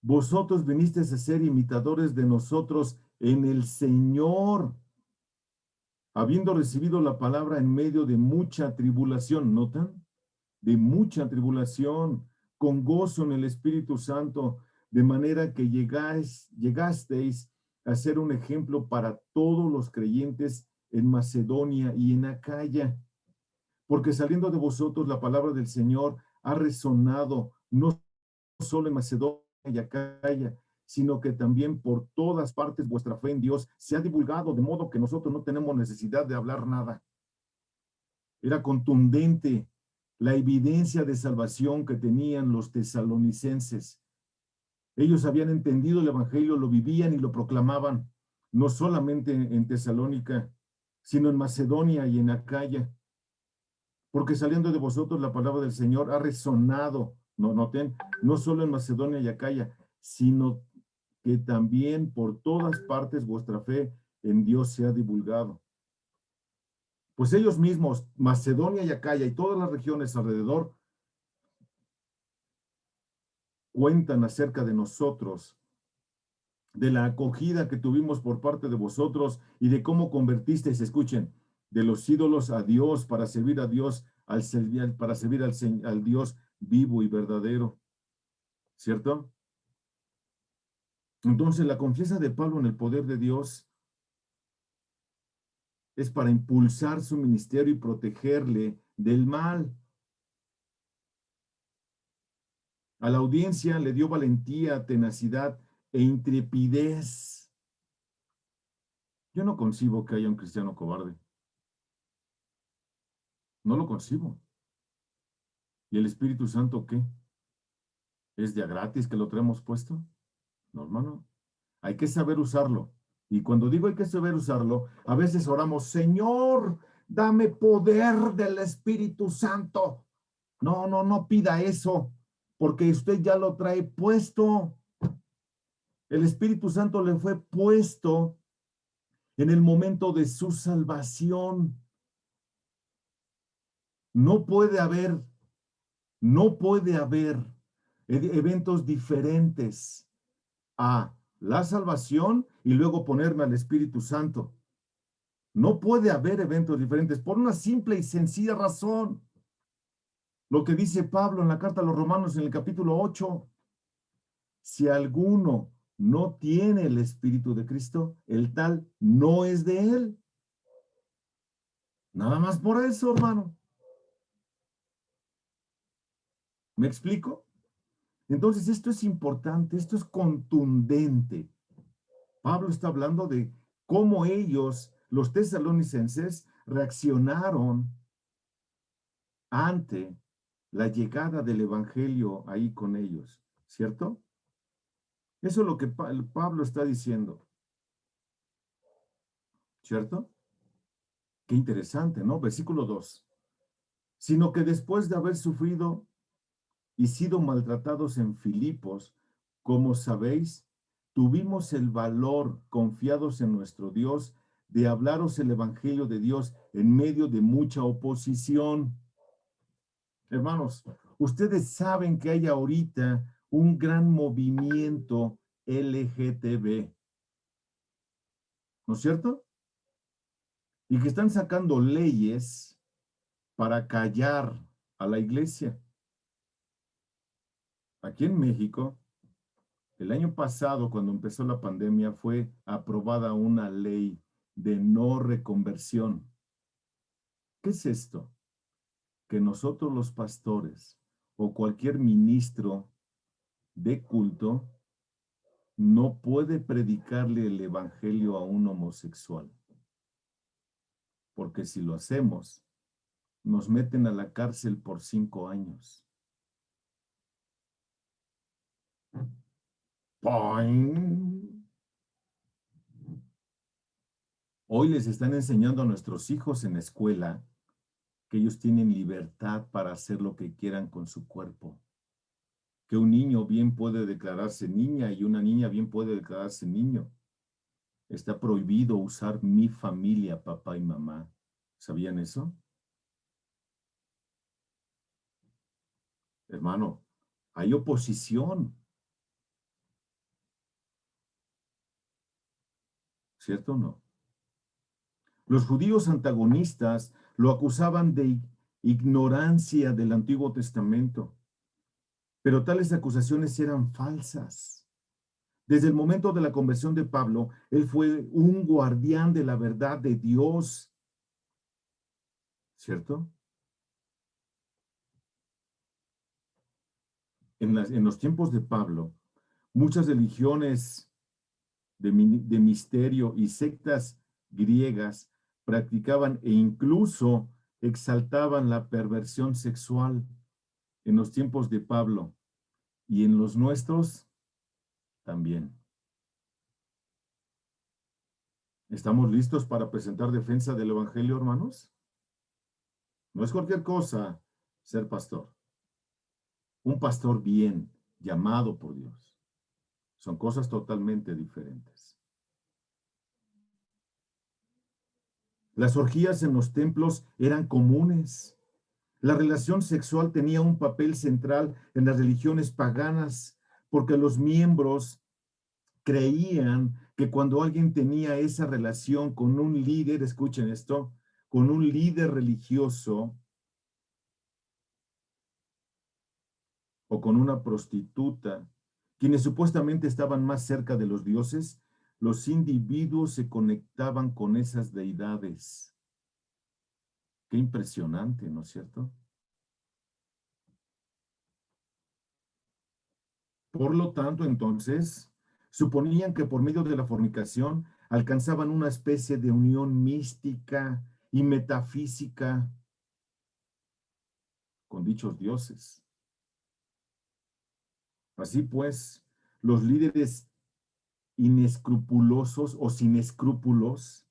S1: Vosotros vinisteis a ser imitadores de nosotros en el Señor, habiendo recibido la palabra en medio de mucha tribulación. ¿Notan? De mucha tribulación, con gozo en el Espíritu Santo, de manera que llegasteis a ser un ejemplo para todos los creyentes en Macedonia y en Acaya. Porque saliendo de vosotros la palabra del Señor ha resonado no solo en Macedonia y Acaya, sino que también por todas partes vuestra fe en Dios se ha divulgado, de modo que nosotros no tenemos necesidad de hablar nada. Era contundente la evidencia de salvación que tenían los tesalonicenses. Ellos habían entendido el evangelio, lo vivían y lo proclamaban, no solamente en Tesalónica, sino en Macedonia y en Acaya. Porque saliendo de vosotros la palabra del Señor ha resonado, no noten, no solo en Macedonia y Acaya, sino que también por todas partes vuestra fe en Dios se ha divulgado. Pues ellos mismos, Macedonia y Acaya y todas las regiones alrededor, cuentan acerca de nosotros, de la acogida que tuvimos por parte de vosotros y de cómo convertisteis, escuchen, de los ídolos a Dios para servir a Dios, para servir al Dios vivo y verdadero. ¿Cierto? Entonces la confianza de Pablo en el poder de Dios es para impulsar su ministerio y protegerle del mal. A la audiencia le dio valentía, tenacidad e intrepidez. Yo no concibo que haya un cristiano cobarde. No lo concibo. ¿Y el Espíritu Santo qué? ¿Es ya gratis que lo traemos puesto? No, hermano. Hay que saber usarlo. Y cuando digo hay que saber usarlo, a veces oramos, Señor, dame poder del Espíritu Santo. No, no, no pida eso, porque usted ya lo trae puesto. El Espíritu Santo le fue puesto en el momento de su salvación. No puede haber eventos diferentes a la salvación y luego ponerme al Espíritu Santo. No puede haber eventos diferentes por una simple y sencilla razón. Lo que dice Pablo en la carta a los Romanos en el capítulo 8. Si alguno no tiene el Espíritu de Cristo, el tal no es de él. Nada más por eso, hermano. ¿Me explico? Entonces, esto es importante, esto es contundente. Pablo está hablando de cómo ellos los tesalonicenses reaccionaron ante la llegada del evangelio ahí con ellos, ¿cierto? Eso es lo que Pablo está diciendo, ¿cierto? Qué interesante, ¿no? Versículo 2. Sino que después de haber sufrido y sido maltratados en Filipos, como sabéis, tuvimos el valor, confiados en nuestro Dios, de hablaros el evangelio de Dios en medio de mucha oposición. Hermanos, ustedes saben que hay ahorita un gran movimiento LGTB, ¿no es cierto? Y que están sacando leyes para callar a la iglesia. Aquí en México, el año pasado, cuando empezó la pandemia, fue aprobada una ley de no reconversión. ¿Qué es esto? Que nosotros los pastores o cualquier ministro de culto no puede predicarle el evangelio a un homosexual. Porque si lo hacemos, nos meten a la cárcel por 5 años. ¡Poing! Hoy les están enseñando a nuestros hijos en la escuela que ellos tienen libertad para hacer lo que quieran con su cuerpo. Que un niño bien puede declararse niña y una niña bien puede declararse niño. Está prohibido usar mi familia, papá y mamá. ¿Sabían eso? Hermano, hay oposición. ¿Cierto o no? Los judíos antagonistas lo acusaban de ignorancia del Antiguo Testamento, pero tales acusaciones eran falsas. Desde el momento de la conversión de Pablo, él fue un guardián de la verdad de Dios, ¿cierto? En los tiempos de Pablo, muchas religiones de misterio y sectas griegas practicaban e incluso exaltaban la perversión sexual en los tiempos de Pablo y en los nuestros también. ¿Estamos listos para presentar defensa del Evangelio, hermanos? No es cualquier cosa ser pastor. Un pastor bien llamado por Dios. Son cosas totalmente diferentes. Las orgías en los templos eran comunes. La relación sexual tenía un papel central en las religiones paganas porque los miembros creían que cuando alguien tenía esa relación con un líder, escuchen esto, con un líder religioso o con una prostituta, quienes supuestamente estaban más cerca de los dioses, los individuos se conectaban con esas deidades. Qué impresionante, ¿no es cierto? Por lo tanto, entonces, suponían que por medio de la fornicación alcanzaban una especie de unión mística y metafísica con dichos dioses. Así pues, los líderes inescrupulosos o sin escrúpulos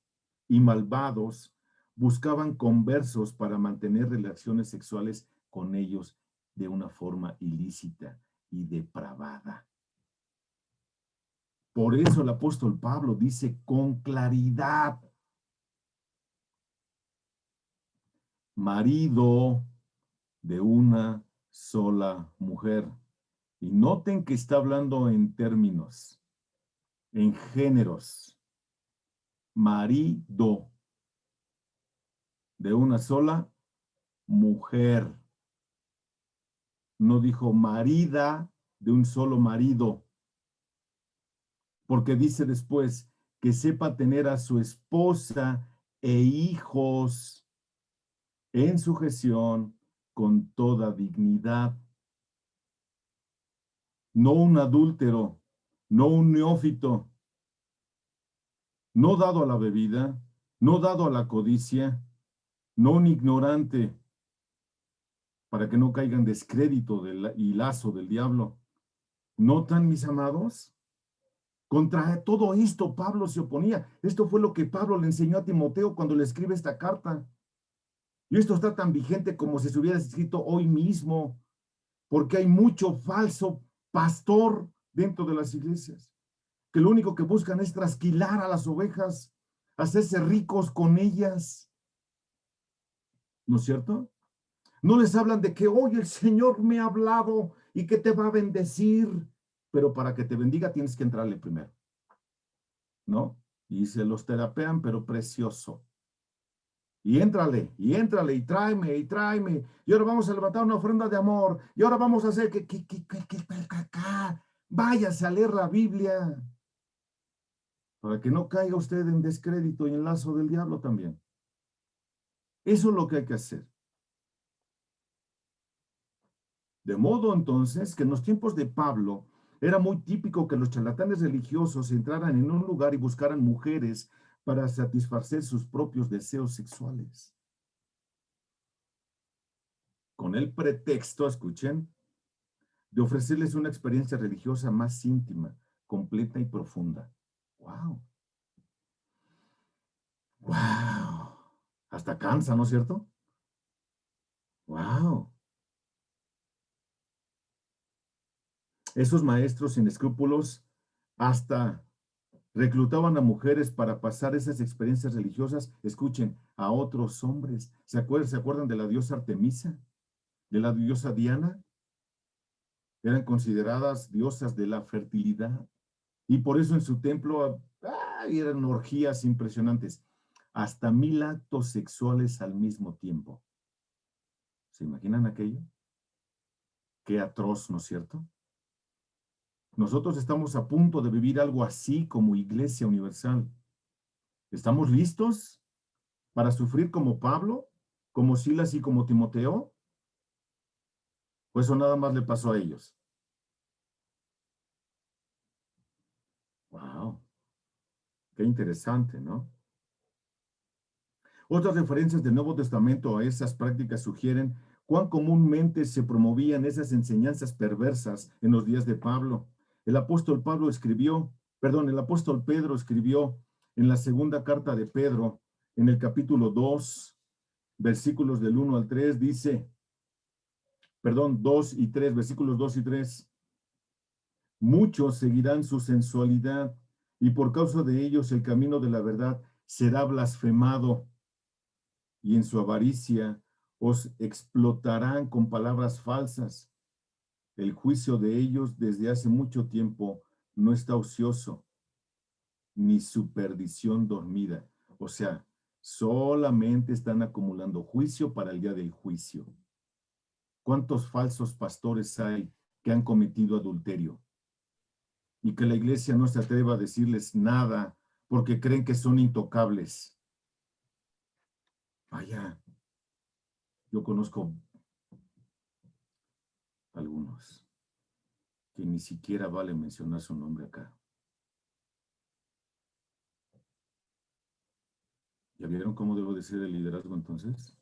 S1: y malvados buscaban conversos para mantener relaciones sexuales con ellos de una forma ilícita y depravada. Por eso el apóstol Pablo dice con claridad, marido de una sola mujer. Y noten que está hablando en términos, en géneros. Marido de una sola mujer. No dijo marida de un solo marido. Porque dice después que sepa tener a su esposa e hijos en sujeción con toda dignidad. No un adúltero, no un neófito, no dado a la bebida, no dado a la codicia, no un ignorante, para que no caiga en descrédito y lazo del diablo. ¿Notan, mis amados? Contra todo esto Pablo se oponía. Esto fue lo que Pablo le enseñó a Timoteo cuando le escribe esta carta. Y esto está tan vigente como si se hubiera escrito hoy mismo, porque hay mucho falso pastor dentro de las iglesias, que lo único que buscan es trasquilar a las ovejas, hacerse ricos con ellas. ¿No es cierto? No les hablan de que hoy el Señor me ha hablado y que te va a bendecir, pero para que te bendiga tienes que entrarle primero, ¿no? Y se los terapean, pero precioso. Y éntrale, y tráeme, y tráeme. Y ahora vamos a levantar una ofrenda de amor. Y ahora vamos a hacer que váyase a leer la Biblia. Para que no caiga usted en descrédito y en lazo del diablo también. Eso es lo que hay que hacer. De modo entonces que en los tiempos de Pablo era muy típico que los charlatanes religiosos entraran en un lugar y buscaran mujeres para satisfacer sus propios deseos sexuales. Con el pretexto, escuchen, de ofrecerles una experiencia religiosa más íntima, completa y profunda. ¡Wow! ¡Wow! Hasta cansa, ¿no es cierto? ¡Wow! Esos maestros sin escrúpulos hasta reclutaban a mujeres para pasar esas experiencias religiosas, escuchen, a otros hombres. ¿Se acuerdan de la diosa Artemisa? ¿De la diosa Diana? Eran consideradas diosas de la fertilidad. Y por eso en su templo eran orgías impresionantes. Hasta 1000 actos sexuales al mismo tiempo. ¿Se imaginan aquello? Qué atroz, ¿no es cierto? Nosotros estamos a punto de vivir algo así como Iglesia Universal. ¿Estamos listos para sufrir como Pablo, como Silas y como Timoteo? Pues eso nada más le pasó a ellos. ¡Wow! Qué interesante, ¿no? Otras referencias del Nuevo Testamento a esas prácticas sugieren cuán comúnmente se promovían esas enseñanzas perversas en los días de Pablo. El apóstol Pedro escribió en la segunda carta de Pedro, en el capítulo 2, versículos del 1 al 3, dice, 2 y 3, versículos 2 y 3, muchos seguirán su sensualidad y por causa de ellos el camino de la verdad será blasfemado. Y en su avaricia os explotarán con palabras falsas. El juicio de ellos desde hace mucho tiempo no está ocioso, ni su perdición dormida. O sea, solamente están acumulando juicio para el día del juicio. ¿Cuántos falsos pastores hay que han cometido adulterio? Y que la iglesia no se atreva a decirles nada porque creen que son intocables. Vaya, yo conozco algunos que ni siquiera vale mencionar su nombre acá. ¿Ya vieron cómo debo decir el liderazgo entonces?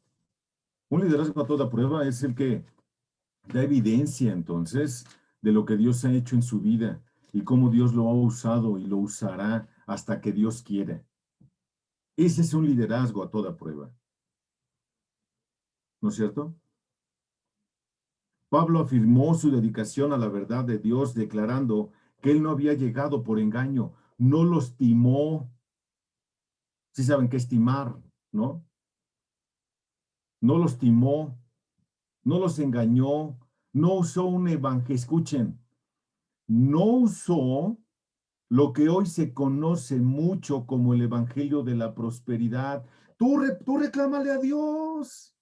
S1: Un liderazgo a toda prueba es el que da evidencia entonces de lo que Dios ha hecho en su vida y cómo Dios lo ha usado y lo usará hasta que Dios quiera. Ese es un liderazgo a toda prueba. ¿No es cierto? Pablo afirmó su dedicación a la verdad de Dios declarando que él no había llegado por engaño, no los timó. Sí saben qué es timar, ¿no? No los timó, no los engañó, no usó un evangelio, escuchen, no usó lo que hoy se conoce mucho como el evangelio de la prosperidad. Tú reclámale a Dios.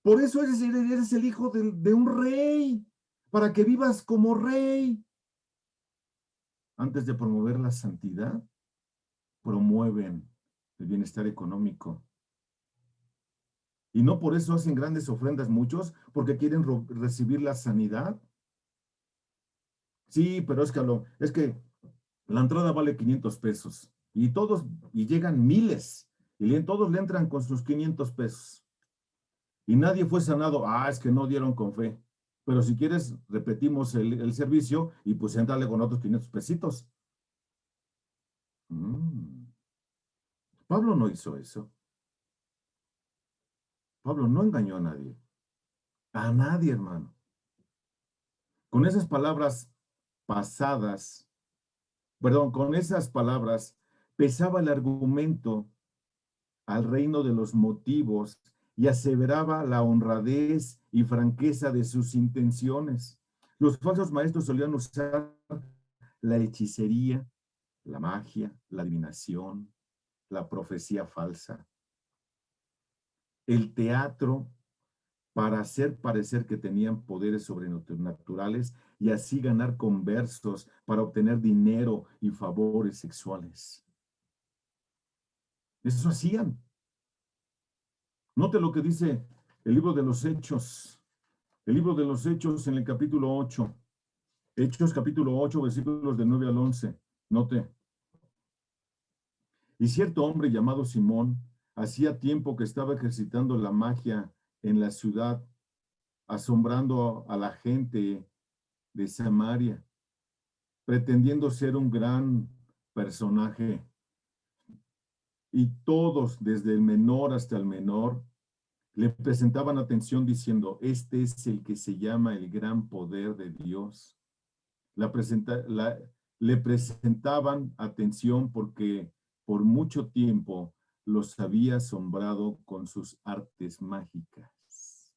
S1: Por eso eres el hijo de un rey, para que vivas como rey. Antes de promover la santidad, promueven el bienestar económico. Y no por eso hacen grandes ofrendas muchos, porque quieren recibir la sanidad. Sí, pero es que la entrada vale 500 pesos y llegan miles Y todos le entran con sus 500 pesos. Y nadie fue sanado. Es que no dieron con fe. Pero si quieres, repetimos el servicio y pues entrale con otros 500 pesitos. Pablo no hizo eso. Pablo no engañó a nadie. A nadie, hermano. Con esas palabras pasadas, con esas palabras, pesaba el argumento al reino de los motivos y aseveraba la honradez y franqueza de sus intenciones. Los falsos maestros solían usar la hechicería, la magia, la adivinación, la profecía falsa, el teatro, para hacer parecer que tenían poderes sobrenaturales y así ganar conversos para obtener dinero y favores sexuales. Eso hacían. Note lo que dice el libro de los Hechos. El libro de los Hechos en el capítulo 8. Hechos capítulo 8, versículos del 9 al 11. Note. Y cierto hombre llamado Simón, hacía tiempo que estaba ejercitando la magia en la ciudad, asombrando a la gente de Samaria, pretendiendo ser un gran personaje. Y todos, desde el menor hasta el menor, le presentaban atención diciendo, este es el que se llama el gran poder de Dios. Le presentaban atención porque por mucho tiempo los había asombrado con sus artes mágicas.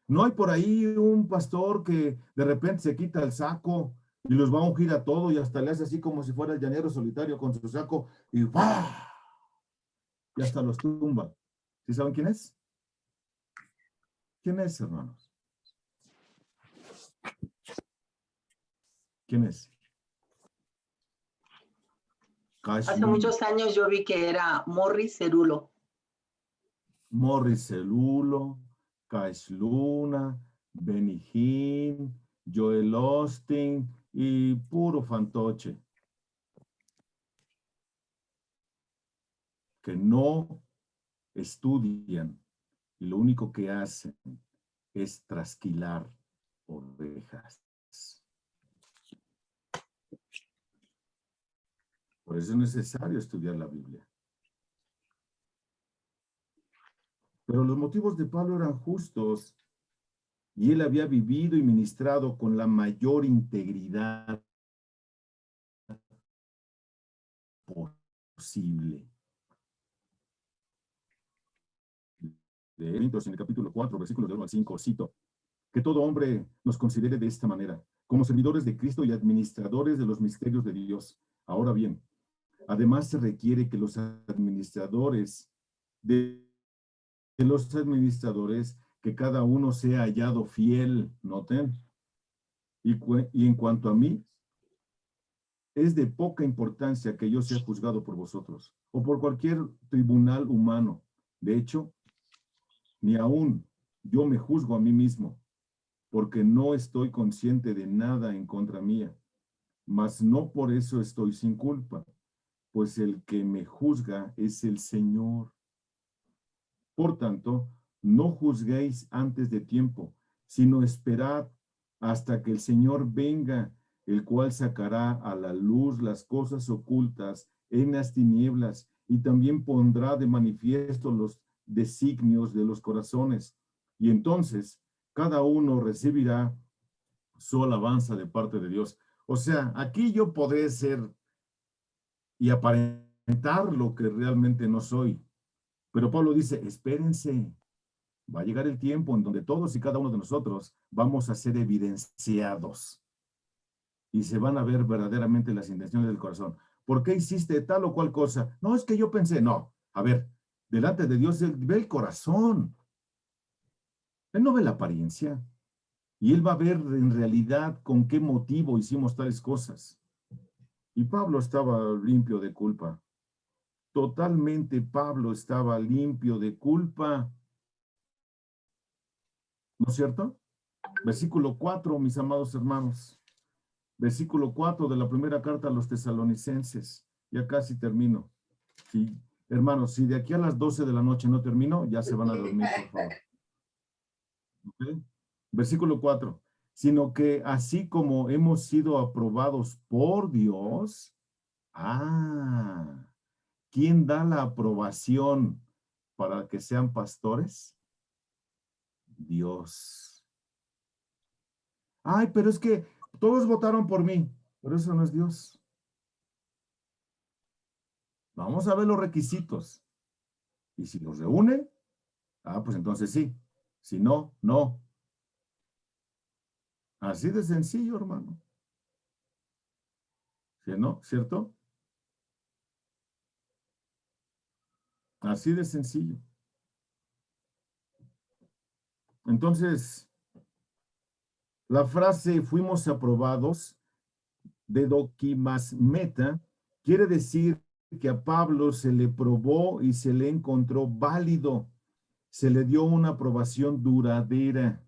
S1: No hay por ahí un pastor que de repente se quita el saco y los va a ungir a todo y hasta le hace así como si fuera el llanero solitario con su saco y ¡bah! Y hasta los tumba. ¿Sí saben quién es? ¿Quién es, hermanos? ¿Quién es?
S3: Hace muchos años yo vi que era Morris Cerulo.
S1: Morris Cerulo, Cash Luna, Benny Hinn, Joel Osteen y puro fantoche. Que no estudian y lo único que hacen es trasquilar ovejas. Por eso es necesario estudiar la Biblia. Pero los motivos de Pablo eran justos y él había vivido y ministrado con la mayor integridad posible. De Corintios, en el capítulo 4, versículos del 1 al 5, cito, que todo hombre nos considere de esta manera, como servidores de Cristo y administradores de los misterios de Dios. Ahora bien, además se requiere que los administradores que cada uno sea hallado fiel, noten. Y en cuanto a mí, es de poca importancia que yo sea juzgado por vosotros o por cualquier tribunal humano. De hecho, ni aún yo me juzgo a mí mismo, porque no estoy consciente de nada en contra mía, mas no por eso estoy sin culpa, pues el que me juzga es el Señor. Por tanto, no juzguéis antes de tiempo, sino esperad hasta que el Señor venga, el cual sacará a la luz las cosas ocultas en las tinieblas y también pondrá de manifiesto los designios de los corazones. Y entonces cada uno recibirá su alabanza de parte de Dios. O sea, aquí yo podré ser y aparentar lo que realmente no soy. Pero Pablo dice, espérense, va a llegar el tiempo en donde todos y cada uno de nosotros vamos a ser evidenciados y se van a ver verdaderamente las intenciones del corazón. ¿Por qué hiciste tal o cual cosa? No, es que yo pensé, no. A ver, delante de Dios, Él ve el corazón. Él no ve la apariencia. Y Él va a ver en realidad con qué motivo hicimos tales cosas. Y Pablo estaba limpio de culpa. Totalmente Pablo estaba limpio de culpa. ¿No es cierto? Versículo 4, mis amados hermanos. Versículo 4 de la primera carta a los tesalonicenses. Ya casi termino. Sí. Hermanos, si de aquí a las 12 de la noche no termino, ya se van a dormir, por favor. ¿Okay? Versículo 4. Sino que así como hemos sido aprobados por Dios, ¿quién da la aprobación para que sean pastores? Dios. Ay, pero es que todos votaron por mí, pero eso no es Dios. Vamos a ver los requisitos. Y si los reúnen, pues entonces sí. Si no, no. Así de sencillo, hermano. ¿Sí, no? ¿Cierto? Así de sencillo. Entonces, la frase fuimos aprobados de dokimas meta quiere decir que a Pablo se le probó y se le encontró válido. Se le dio una aprobación duradera.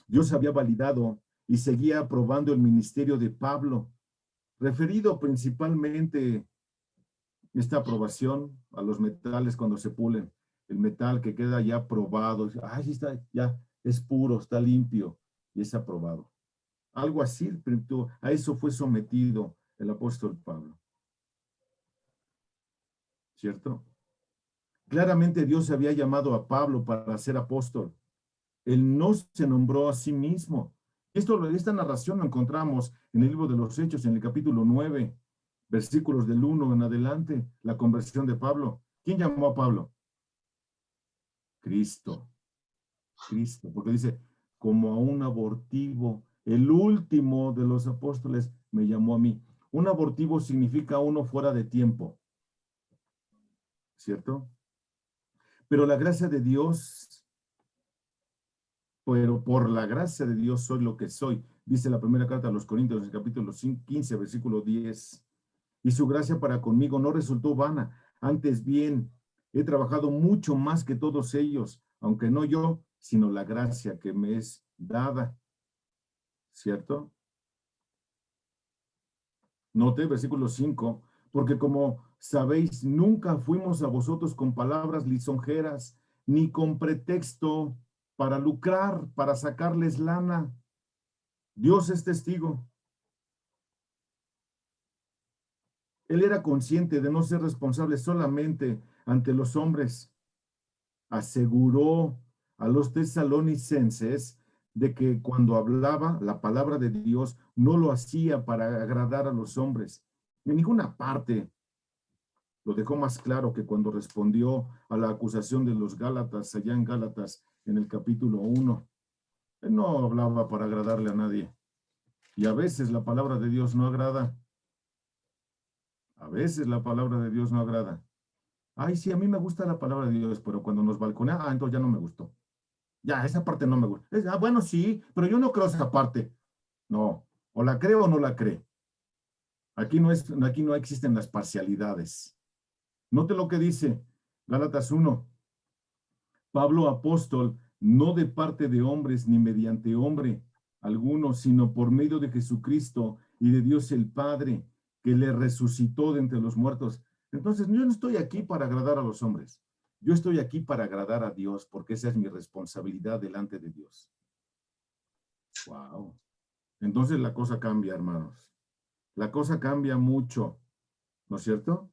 S1: Dios había validado y seguía aprobando el ministerio de Pablo, referido principalmente esta aprobación a los metales cuando se pulen. El metal que queda ya probado, está, ya es puro, está limpio y es aprobado. Algo así, a eso fue sometido el apóstol Pablo. ¿Cierto? Claramente Dios había llamado a Pablo para ser apóstol. Él no se nombró a sí mismo. Esta narración lo encontramos en el libro de los Hechos, en el capítulo 9, versículos del 1 en adelante, la conversión de Pablo. ¿Quién llamó a Pablo? Cristo. Cristo, porque dice, como a un abortivo, el último de los apóstoles me llamó a mí. Un abortivo significa uno fuera de tiempo, ¿cierto? Pero la gracia de Dios, pero por la gracia de Dios soy lo que soy, dice la primera carta a los Corintios, en el capítulo 15, versículo 10. Y su gracia para conmigo no resultó vana, antes bien, he trabajado mucho más que todos ellos, aunque no yo, sino la gracia que me es dada. ¿Cierto? Note versículo 5, porque como sabéis, nunca fuimos a vosotros con palabras lisonjeras, ni con pretexto para lucrar, para sacarles lana. Dios es testigo. Él era consciente de no ser responsable solamente ante los hombres. Aseguró a los tesalonicenses de que cuando hablaba la palabra de Dios no lo hacía para agradar a los hombres. En ninguna parte lo dejó más claro que cuando respondió a la acusación de los Gálatas, allá en Gálatas, en el capítulo 1. Él no hablaba para agradarle a nadie. Y a veces la palabra de Dios no agrada. A veces la palabra de Dios no agrada. Ay, sí, a mí me gusta la palabra de Dios, pero cuando nos balconea, entonces ya no me gustó. Ya, esa parte no me gusta. Bueno, sí, pero yo no creo esa parte. No, o la creo o no la cree. Aquí no existen las parcialidades. Note lo que dice Gálatas 1. Pablo apóstol, no de parte de hombres ni mediante hombre alguno, sino por medio de Jesucristo y de Dios el Padre, que le resucitó de entre los muertos. Entonces, yo no estoy aquí para agradar a los hombres. Yo estoy aquí para agradar a Dios, porque esa es mi responsabilidad delante de Dios. Wow. Entonces la cosa cambia, hermanos. La cosa cambia mucho, ¿no es cierto?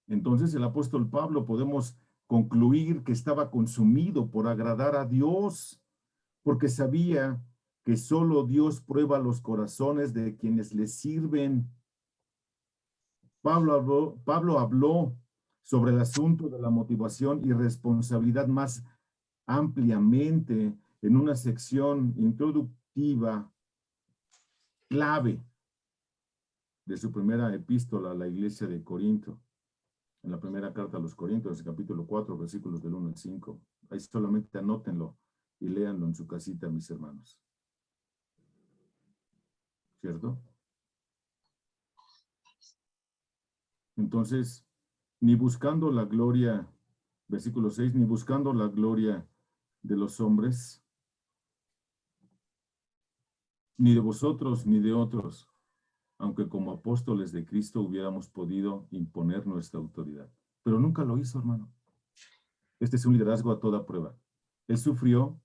S1: Entonces el apóstol Pablo podemos concluir que estaba consumido por agradar a Dios, porque sabía que solo Dios prueba los corazones de quienes le sirven. Pablo habló sobre el asunto de la motivación y responsabilidad más ampliamente en una sección introductiva clave de su primera epístola a la iglesia de Corinto. En la primera carta a los Corintios, capítulo 4, versículos del 1 al 5. Ahí solamente anótenlo y léanlo en su casita, mis hermanos. ¿Cierto? Entonces, ni buscando la gloria, versículo 6, ni buscando la gloria de los hombres, ni de vosotros, ni de otros, aunque como apóstoles de Cristo hubiéramos podido imponer nuestra autoridad. Pero nunca lo hizo, hermano. Este es un liderazgo a toda prueba. Él sufrió,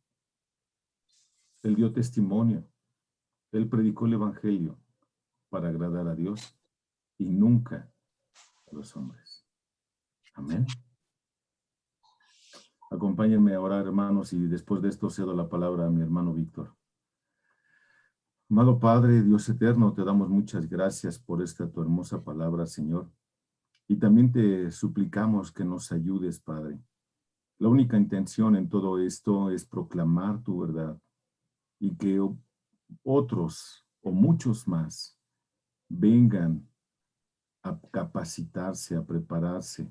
S1: él dio testimonio, él predicó el evangelio para agradar a Dios y nunca a los hombres. Amén. Acompáñenme a orar, hermanos, y después de esto cedo la palabra a mi hermano Víctor. Amado Padre, Dios eterno, te damos muchas gracias por esta tu hermosa palabra, Señor. Y también te suplicamos que nos ayudes, Padre. La única intención en todo esto es proclamar tu verdad y que otros o muchos más vengan a capacitarse, a prepararse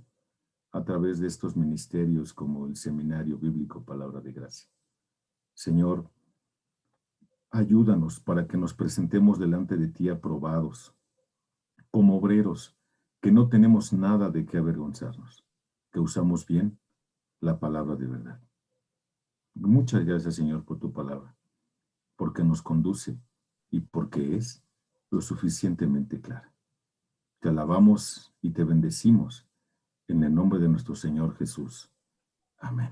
S1: a través de estos ministerios como el Seminario Bíblico Palabra de Gracia. Señor, ayúdanos para que nos presentemos delante de ti aprobados, como obreros, que no tenemos nada de qué avergonzarnos, que usamos bien la palabra de verdad. Muchas gracias, Señor, por tu palabra, porque nos conduce y porque es lo suficientemente clara. Te alabamos y te bendecimos en el nombre de nuestro Señor Jesús. Amén.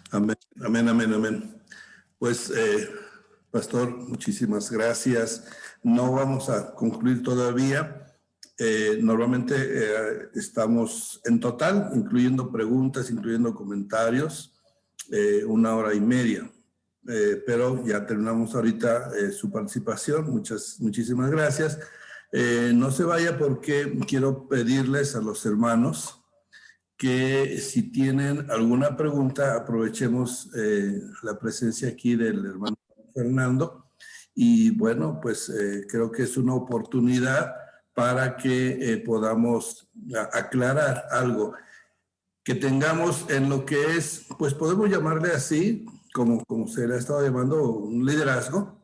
S2: Amén, amén, amén, amén. Pues, pastor, muchísimas gracias. No vamos a concluir todavía. Normalmente estamos en total, incluyendo preguntas, incluyendo comentarios, 1 hora y media. Pero ya terminamos ahorita su participación. Muchísimas gracias. No se vaya porque quiero pedirles a los hermanos que si tienen alguna pregunta, aprovechemos la presencia aquí del hermano Fernando. Y bueno, pues creo que es una oportunidad para que podamos aclarar algo, que tengamos en lo que es, pues podemos llamarle así, como se le ha estado llamando, un liderazgo,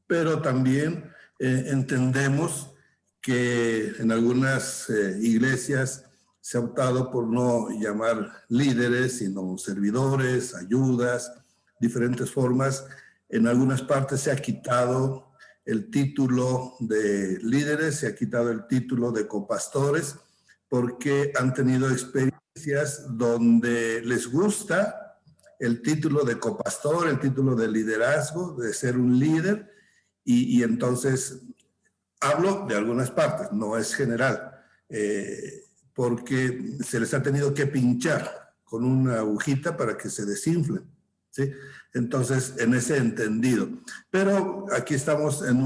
S2: pero también entendemos que en algunas iglesias se ha optado por no llamar líderes, sino servidores, ayudas, diferentes formas. En algunas partes se ha quitado el título de líderes, se ha quitado el título de copastores, porque han tenido experiencias donde les gusta el título de copastor, el título de liderazgo, de ser un líder, y entonces hablo de algunas partes, no es general, porque se les ha tenido que pinchar con una agujita para que se desinflen, ¿sí? Entonces, en ese entendido. Pero aquí estamos en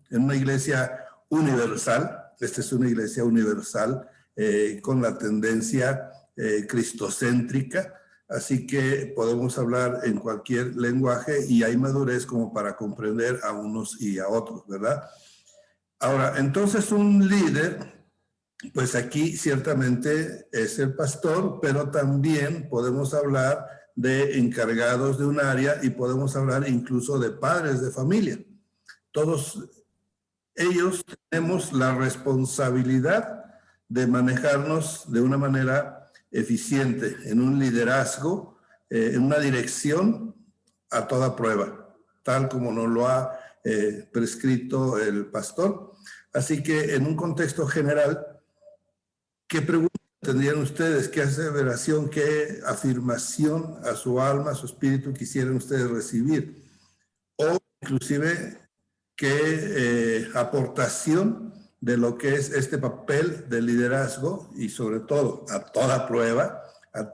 S2: una iglesia universal. Esta es una iglesia universal con la tendencia cristocéntrica. Así que podemos hablar en cualquier lenguaje y hay madurez como para comprender a unos y a otros, ¿verdad? Ahora, entonces un líder, pues aquí ciertamente es el pastor, pero también podemos hablar de encargados de un área y podemos hablar incluso de padres de familia. Todos ellos tenemos la responsabilidad de manejarnos de una manera eficiente en un liderazgo, en una dirección a toda prueba, tal como nos lo ha prescrito el pastor. Así que en un contexto general, ¿qué preguntas tendrían ustedes? ¿Qué aseveración, qué afirmación a su alma, a su espíritu quisieran ustedes recibir? O inclusive, ¿qué aportación de lo que es este papel de liderazgo y sobre todo a toda prueba,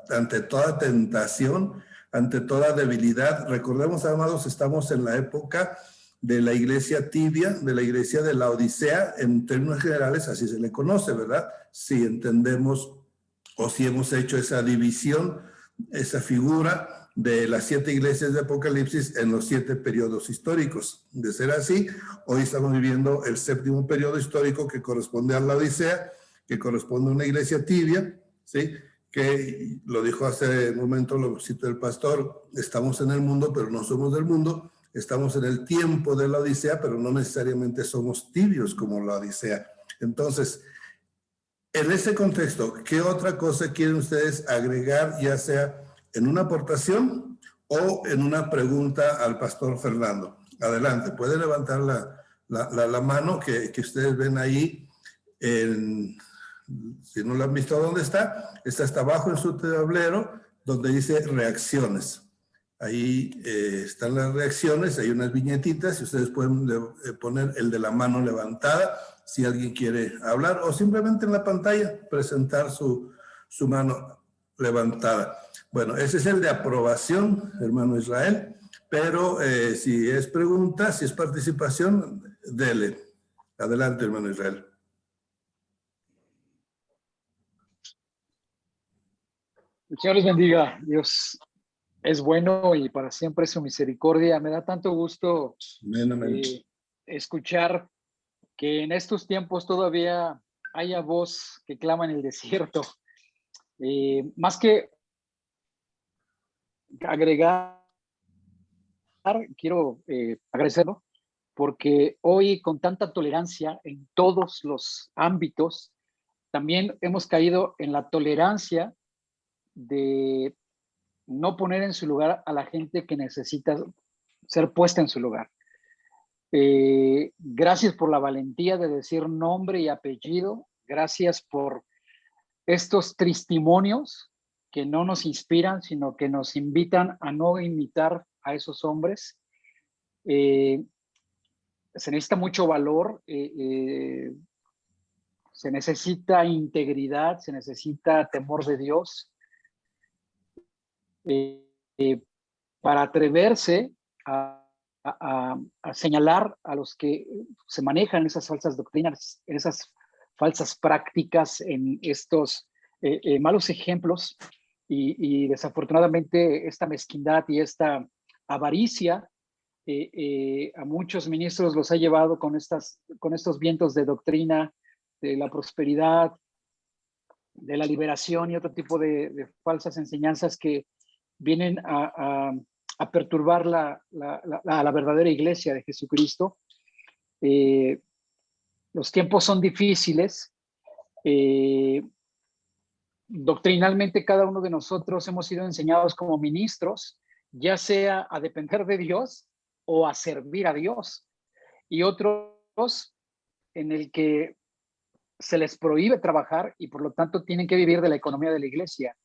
S2: ante toda tentación, ante toda debilidad? Recordemos, amados, estamos en la época de la iglesia tibia, de la iglesia de la Odisea, en términos generales así se le conoce, ¿verdad? Si entendemos o si hemos hecho esa división, esa figura de las 7 iglesias de Apocalipsis en los 7 periodos históricos. De ser así, hoy estamos viviendo el 7º periodo histórico que corresponde a la Odisea, que corresponde a una iglesia tibia, ¿sí? Que lo dijo hace un momento, lo citó el pastor, estamos en el mundo, pero no somos del mundo. Estamos en el tiempo de la Odisea, pero no necesariamente somos tibios como la Odisea. Entonces, en ese contexto, ¿qué otra cosa quieren ustedes agregar, ya sea en una aportación o en una pregunta al pastor Fernando. Adelante, puede levantar la mano que ustedes ven ahí. Si no lo han visto, ¿dónde está? Está hasta abajo en su tablero, donde dice reacciones. Ahí están las reacciones, hay unas viñetitas y ustedes pueden poner el de la mano levantada si alguien quiere hablar, o simplemente en la pantalla presentar su mano levantada. Bueno, ese es el de aprobación, hermano Israel, pero si es pregunta, si es participación, dele. Adelante, hermano Israel.
S4: El Señor les bendiga. Dios es bueno y para siempre es su misericordia. Me da tanto gusto escuchar que en estos tiempos todavía haya voz que clama en el desierto. Más que agregar, quiero agradecerlo, porque hoy con tanta tolerancia en todos los ámbitos, también hemos caído en la tolerancia de no poner en su lugar a la gente que necesita ser puesta en su lugar. Gracias por la valentía de decir nombre y apellido. Gracias por estos testimonios que no nos inspiran, sino que nos invitan a no imitar a esos hombres. Se necesita mucho valor, se necesita integridad, se necesita temor de Dios para atreverse a señalar a los que se manejan esas falsas doctrinas, en esas falsas prácticas, en estos malos ejemplos y desafortunadamente esta mezquindad y esta avaricia a muchos ministros los ha llevado con estos vientos de doctrina, de la prosperidad, de la liberación y otro tipo de falsas enseñanzas que vienen a perturbar la verdadera iglesia de Jesucristo. Los tiempos son difíciles. Doctrinalmente cada uno de nosotros hemos sido enseñados como ministros, ya sea a depender de Dios o a servir a Dios. Y otros en el que se les prohíbe trabajar y por lo tanto tienen que vivir de la economía de la iglesia.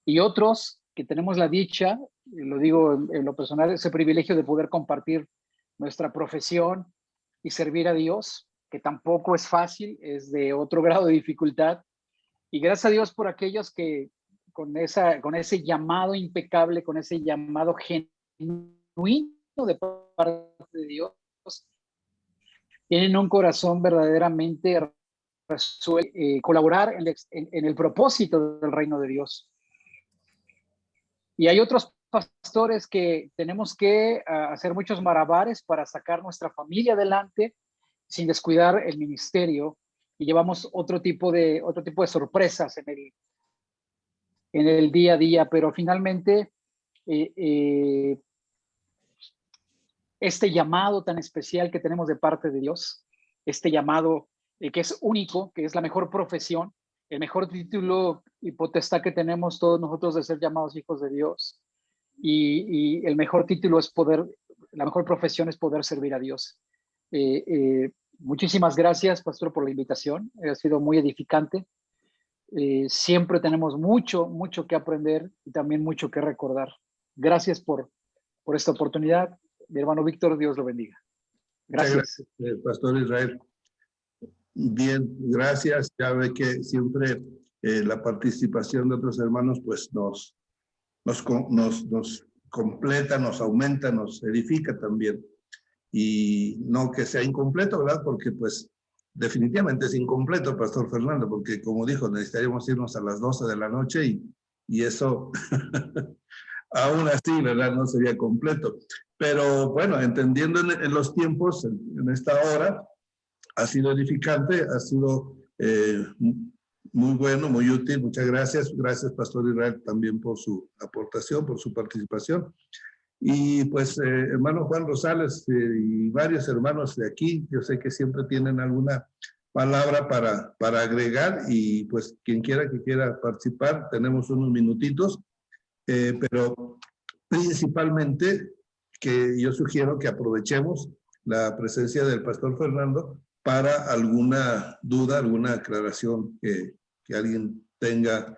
S4: Y otros que tenemos la dicha, lo digo en lo personal, ese privilegio de poder compartir nuestra profesión y servir a Dios, que tampoco es fácil, es de otro grado de dificultad. Y gracias a Dios por aquellos que con ese llamado impecable, con ese llamado genuino de parte de Dios, tienen un corazón verdaderamente resuelto, colaborar en el propósito del reino de Dios. Y hay otros pastores que tenemos que hacer muchos malabares para sacar nuestra familia adelante sin descuidar el ministerio, y llevamos otro tipo de sorpresas en el día a día, pero finalmente este llamado tan especial que tenemos de parte de Dios, este llamado que es único, que es la mejor profesión, el mejor título y potestad que tenemos todos nosotros de ser llamados hijos de Dios, y el mejor título es la mejor profesión es poder servir a Dios. Muchísimas gracias, pastor, por la invitación. Ha sido muy edificante. Siempre tenemos mucho que aprender y también mucho que recordar. Gracias por esta oportunidad. Mi hermano Víctor, Dios lo bendiga. Gracias.
S2: Gracias, pastor Israel. Bien, gracias. Ya ve que siempre la participación de otros hermanos pues nos completa, nos aumenta, nos edifica también. Y no que sea incompleto, ¿verdad? Porque pues definitivamente es incompleto, pastor Fernando, porque como dijo, necesitaríamos irnos a las 12 de la noche y eso aún así, ¿verdad? No sería completo. Pero bueno, entendiendo en los tiempos, en esta hora, ha sido edificante, ha sido muy bueno, muy útil. Muchas gracias. Gracias, pastor Israel, también por su aportación, por su participación. Y pues, hermano Juan Rosales y varios hermanos de aquí, yo sé que siempre tienen alguna palabra para agregar, y pues quien quiera que quiera participar, tenemos unos minutitos, pero principalmente que yo sugiero que aprovechemos la presencia del pastor Fernando para alguna duda, alguna aclaración que alguien tenga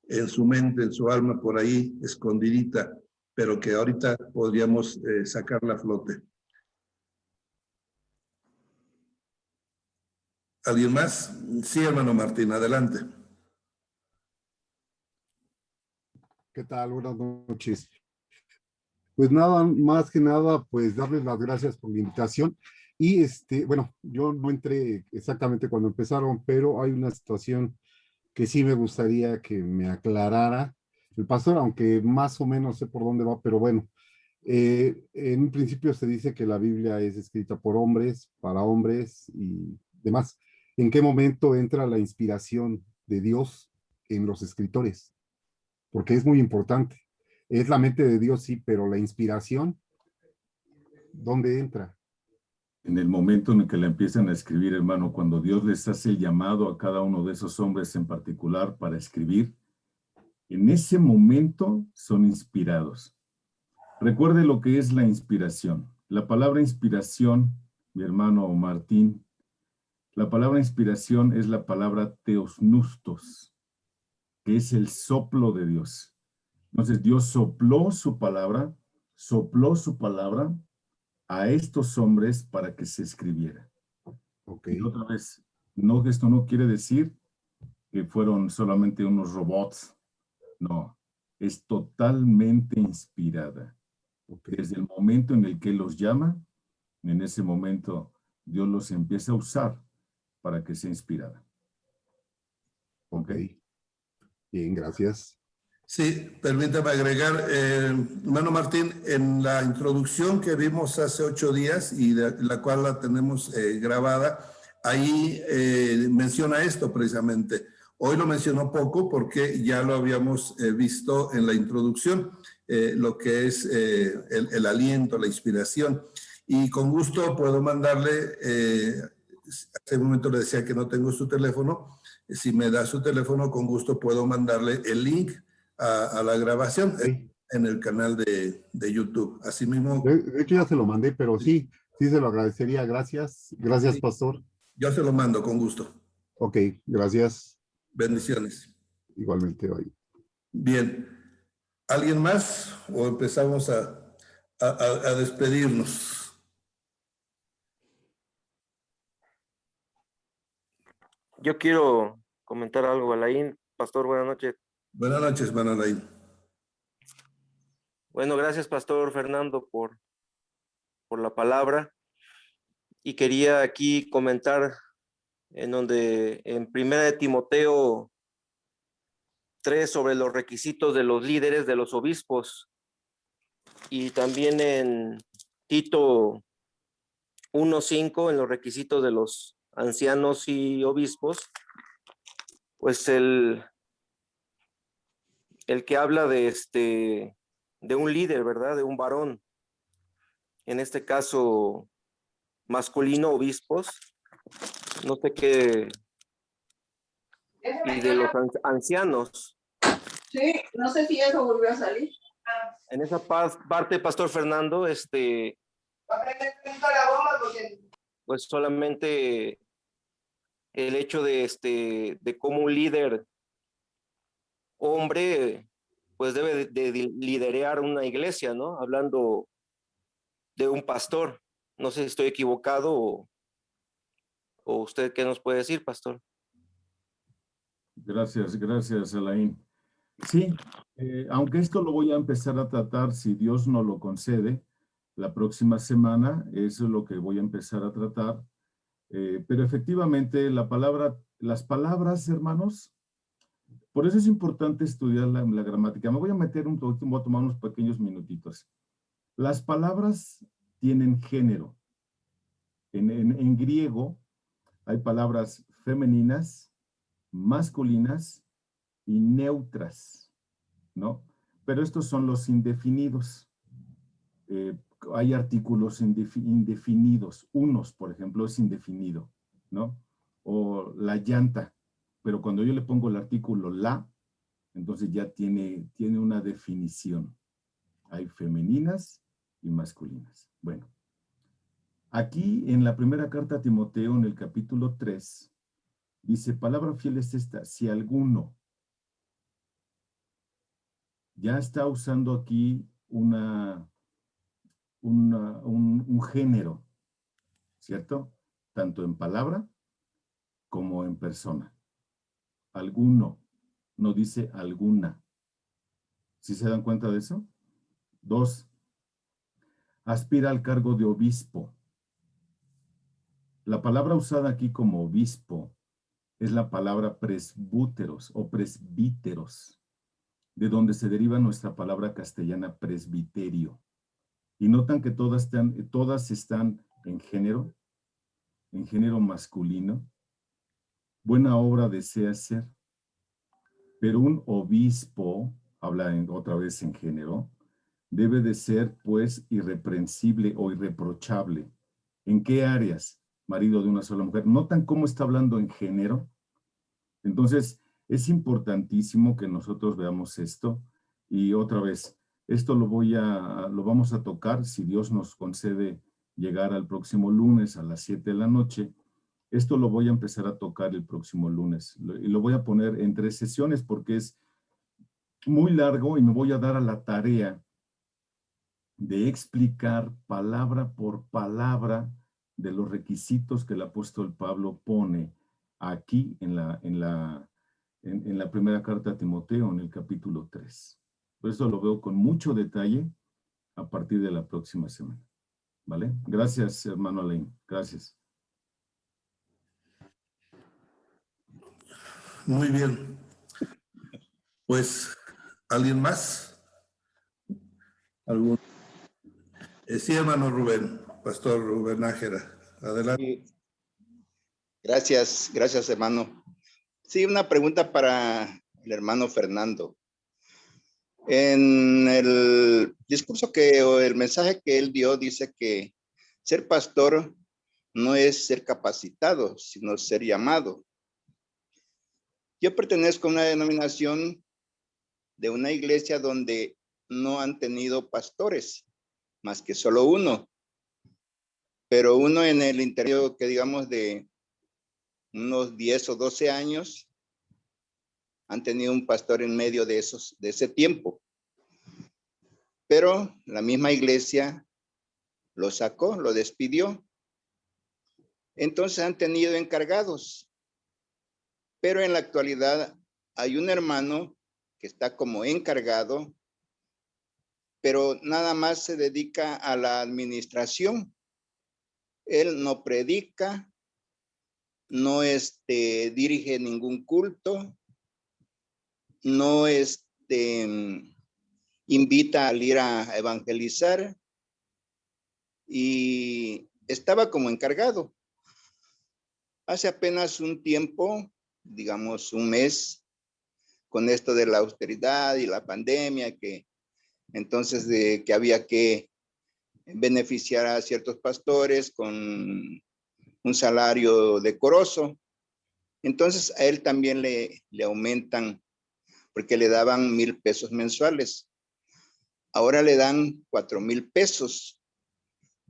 S2: en su mente, en su alma, por ahí escondidita, pero que ahorita podríamos sacarla a flote. ¿Alguien más? Sí, hermano Martín, adelante.
S5: ¿Qué tal? Buenas noches. Pues nada, más que nada, pues darles las gracias por la invitación. Y bueno, yo no entré exactamente cuando empezaron, pero hay una situación que sí me gustaría que me aclarara el pastor, aunque más o menos sé por dónde va, pero bueno, en un principio se dice que la Biblia es escrita por hombres, para hombres y demás. ¿En qué momento entra la inspiración de Dios en los escritores? Porque es muy importante. Es la mente de Dios, sí, pero la inspiración, ¿dónde entra?
S1: En el momento en el que la empiezan a escribir, hermano, cuando Dios les hace el llamado a cada uno de esos hombres en particular para escribir, en ese momento son inspirados. Recuerde lo que es la inspiración. La palabra inspiración, mi hermano Martín, la palabra inspiración es la palabra teosnustos, que es el soplo de Dios. Entonces Dios sopló su palabra a estos hombres para que se escribiera.
S5: Okay.
S1: Y otra vez, no, esto no quiere decir que fueron solamente unos robots. No, es totalmente inspirada.
S5: Okay.
S1: Desde el momento en el que los llama, en ese momento Dios los empieza a usar para que sea inspirada.
S5: Ok. Bien, gracias.
S2: Sí, permítame agregar, hermano Martín, en la introducción que vimos hace 8 días y de la cual la tenemos grabada, ahí menciona esto precisamente. Hoy lo mencionó poco porque ya lo habíamos visto en la introducción, lo que es el aliento, la inspiración. Y con gusto puedo mandarle, hace un momento le decía que no tengo su teléfono, si me da su teléfono, con gusto puedo mandarle el link a la grabación en el canal de YouTube. Así mismo.
S5: De hecho ya se lo mandé, pero sí se lo agradecería. Gracias. Gracias,
S2: sí,
S5: pastor.
S2: yo se lo mando con gusto.
S5: Ok, gracias.
S2: Bendiciones.
S5: Igualmente hoy.
S2: Bien. ¿Alguien más? ¿O empezamos a despedirnos?
S6: Yo quiero comentar algo, Alain. Pastor, buenas noches.
S2: Buenas noches, hermano Alain.
S6: Bueno, gracias, Pastor Fernando, por la palabra. Y quería aquí comentar en donde en 1 de Timoteo 3 sobre los requisitos de los líderes, de los obispos, y también en Tito 1:5 en los requisitos de los ancianos y obispos, pues el que habla de un líder, ¿verdad? De un varón, en este caso masculino, obispos, no sé qué, y de los ancianos.
S3: Sí, no sé si eso volvió a salir.
S6: En esa parte, Pastor Fernando, pues solamente el hecho de cómo un líder hombre pues debe de liderar una iglesia, ¿no? Hablando de un pastor. No sé si estoy equivocado o usted qué nos puede decir, pastor.
S1: Gracias, Alain. Sí, aunque esto lo voy a empezar a tratar, si Dios nos lo concede, la próxima semana, eso es lo que voy a empezar a tratar. Pero efectivamente, las palabras, hermanos, por eso es importante estudiar la gramática. Me voy a meter voy a tomar unos pequeños minutitos. Las palabras tienen género. En griego hay palabras femeninas, masculinas y neutras, ¿no? Pero estos son los indefinidos. Hay artículos indefinidos. Unos, por ejemplo, es indefinido, ¿no? O la llanta. Pero cuando yo le pongo el artículo la, entonces ya tiene una definición. Hay femeninas y masculinas. Bueno, aquí en la primera carta a Timoteo, en el capítulo 3, dice, palabra fiel es esta, si alguno ya está usando aquí un género, ¿cierto? Tanto en palabra como en persona. Alguno, no dice alguna. ¿Sí se dan cuenta de eso? 2, aspira al cargo de obispo. La palabra usada aquí como obispo es la palabra presbúteros o presbíteros, de donde se deriva nuestra palabra castellana presbiterio. Y notan que todas están en género masculino. Buena obra desea hacer, pero un obispo, habla otra vez en género, debe de ser pues irreprensible o irreprochable. ¿En qué áreas? Marido de una sola mujer. ¿Notan cómo está hablando en género? Entonces, es importantísimo que nosotros veamos esto. Y otra vez, esto lo vamos a tocar, si Dios nos concede llegar al próximo lunes a las 7 de la noche. Esto lo voy a empezar a tocar el próximo lunes. Y lo voy a poner en 3 sesiones porque es muy largo y me voy a dar a la tarea de explicar palabra por palabra de los requisitos que el apóstol Pablo pone aquí en la primera carta a Timoteo, en el capítulo 3. Por eso lo veo con mucho detalle a partir de la próxima semana. ¿Vale? Gracias, hermano Alain. Gracias.
S2: Muy bien. Pues, ¿alguien más? ¿Algún? Sí, hermano Rubén, Pastor Rubén Nájera. Adelante.
S7: Sí. Gracias, hermano. Sí, una pregunta para el hermano Fernando. En el discurso o el mensaje que él dio, dice que ser pastor no es ser capacitado, sino ser llamado. Yo pertenezco a una denominación de una iglesia donde no han tenido pastores, más que solo uno. Pero uno en el interior, que digamos de unos 10 o 12 años, han tenido un pastor en medio de ese tiempo. Pero la misma iglesia lo sacó, lo despidió. Entonces han tenido encargados. Pero en la actualidad hay un hermano que está como encargado, pero nada más se dedica a la administración. Él no predica, no dirige ningún culto, no invita al ir a evangelizar, y estaba como encargado. Hace apenas un tiempo, digamos un mes, con esto de la austeridad y la pandemia, que entonces que había que beneficiar a ciertos pastores con un salario decoroso. Entonces a él también le aumentan, porque le daban 1,000 pesos mensuales. Ahora le dan 4,000 pesos.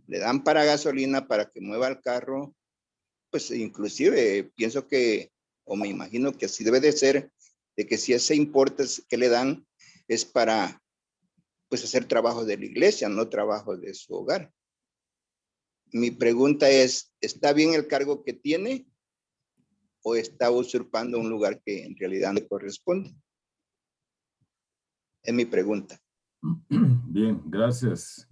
S7: Le dan para gasolina, para que mueva el carro. Pues inclusive pienso que, o me imagino que así debe de ser, de que si ese importe que le dan es para pues hacer trabajo de la iglesia, no trabajo de su hogar. Mi pregunta es, ¿está bien el cargo que tiene o está usurpando un lugar que en realidad no le corresponde? Es mi pregunta.
S1: Bien, gracias.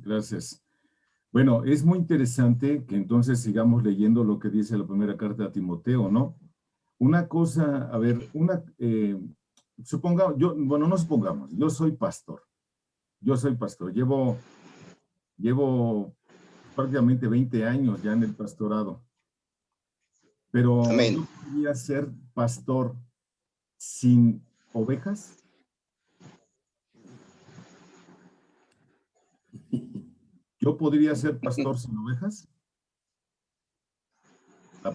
S1: Bueno, es muy interesante que entonces sigamos leyendo lo que dice la primera carta a Timoteo, ¿no? Una cosa, a ver, supongamos, no supongamos, yo soy pastor, llevo prácticamente 20 años ya en el pastorado, pero
S7: Amén.
S1: ¿yo podría ser pastor sin ovejas? ¿Yo podría ser pastor sin ovejas? La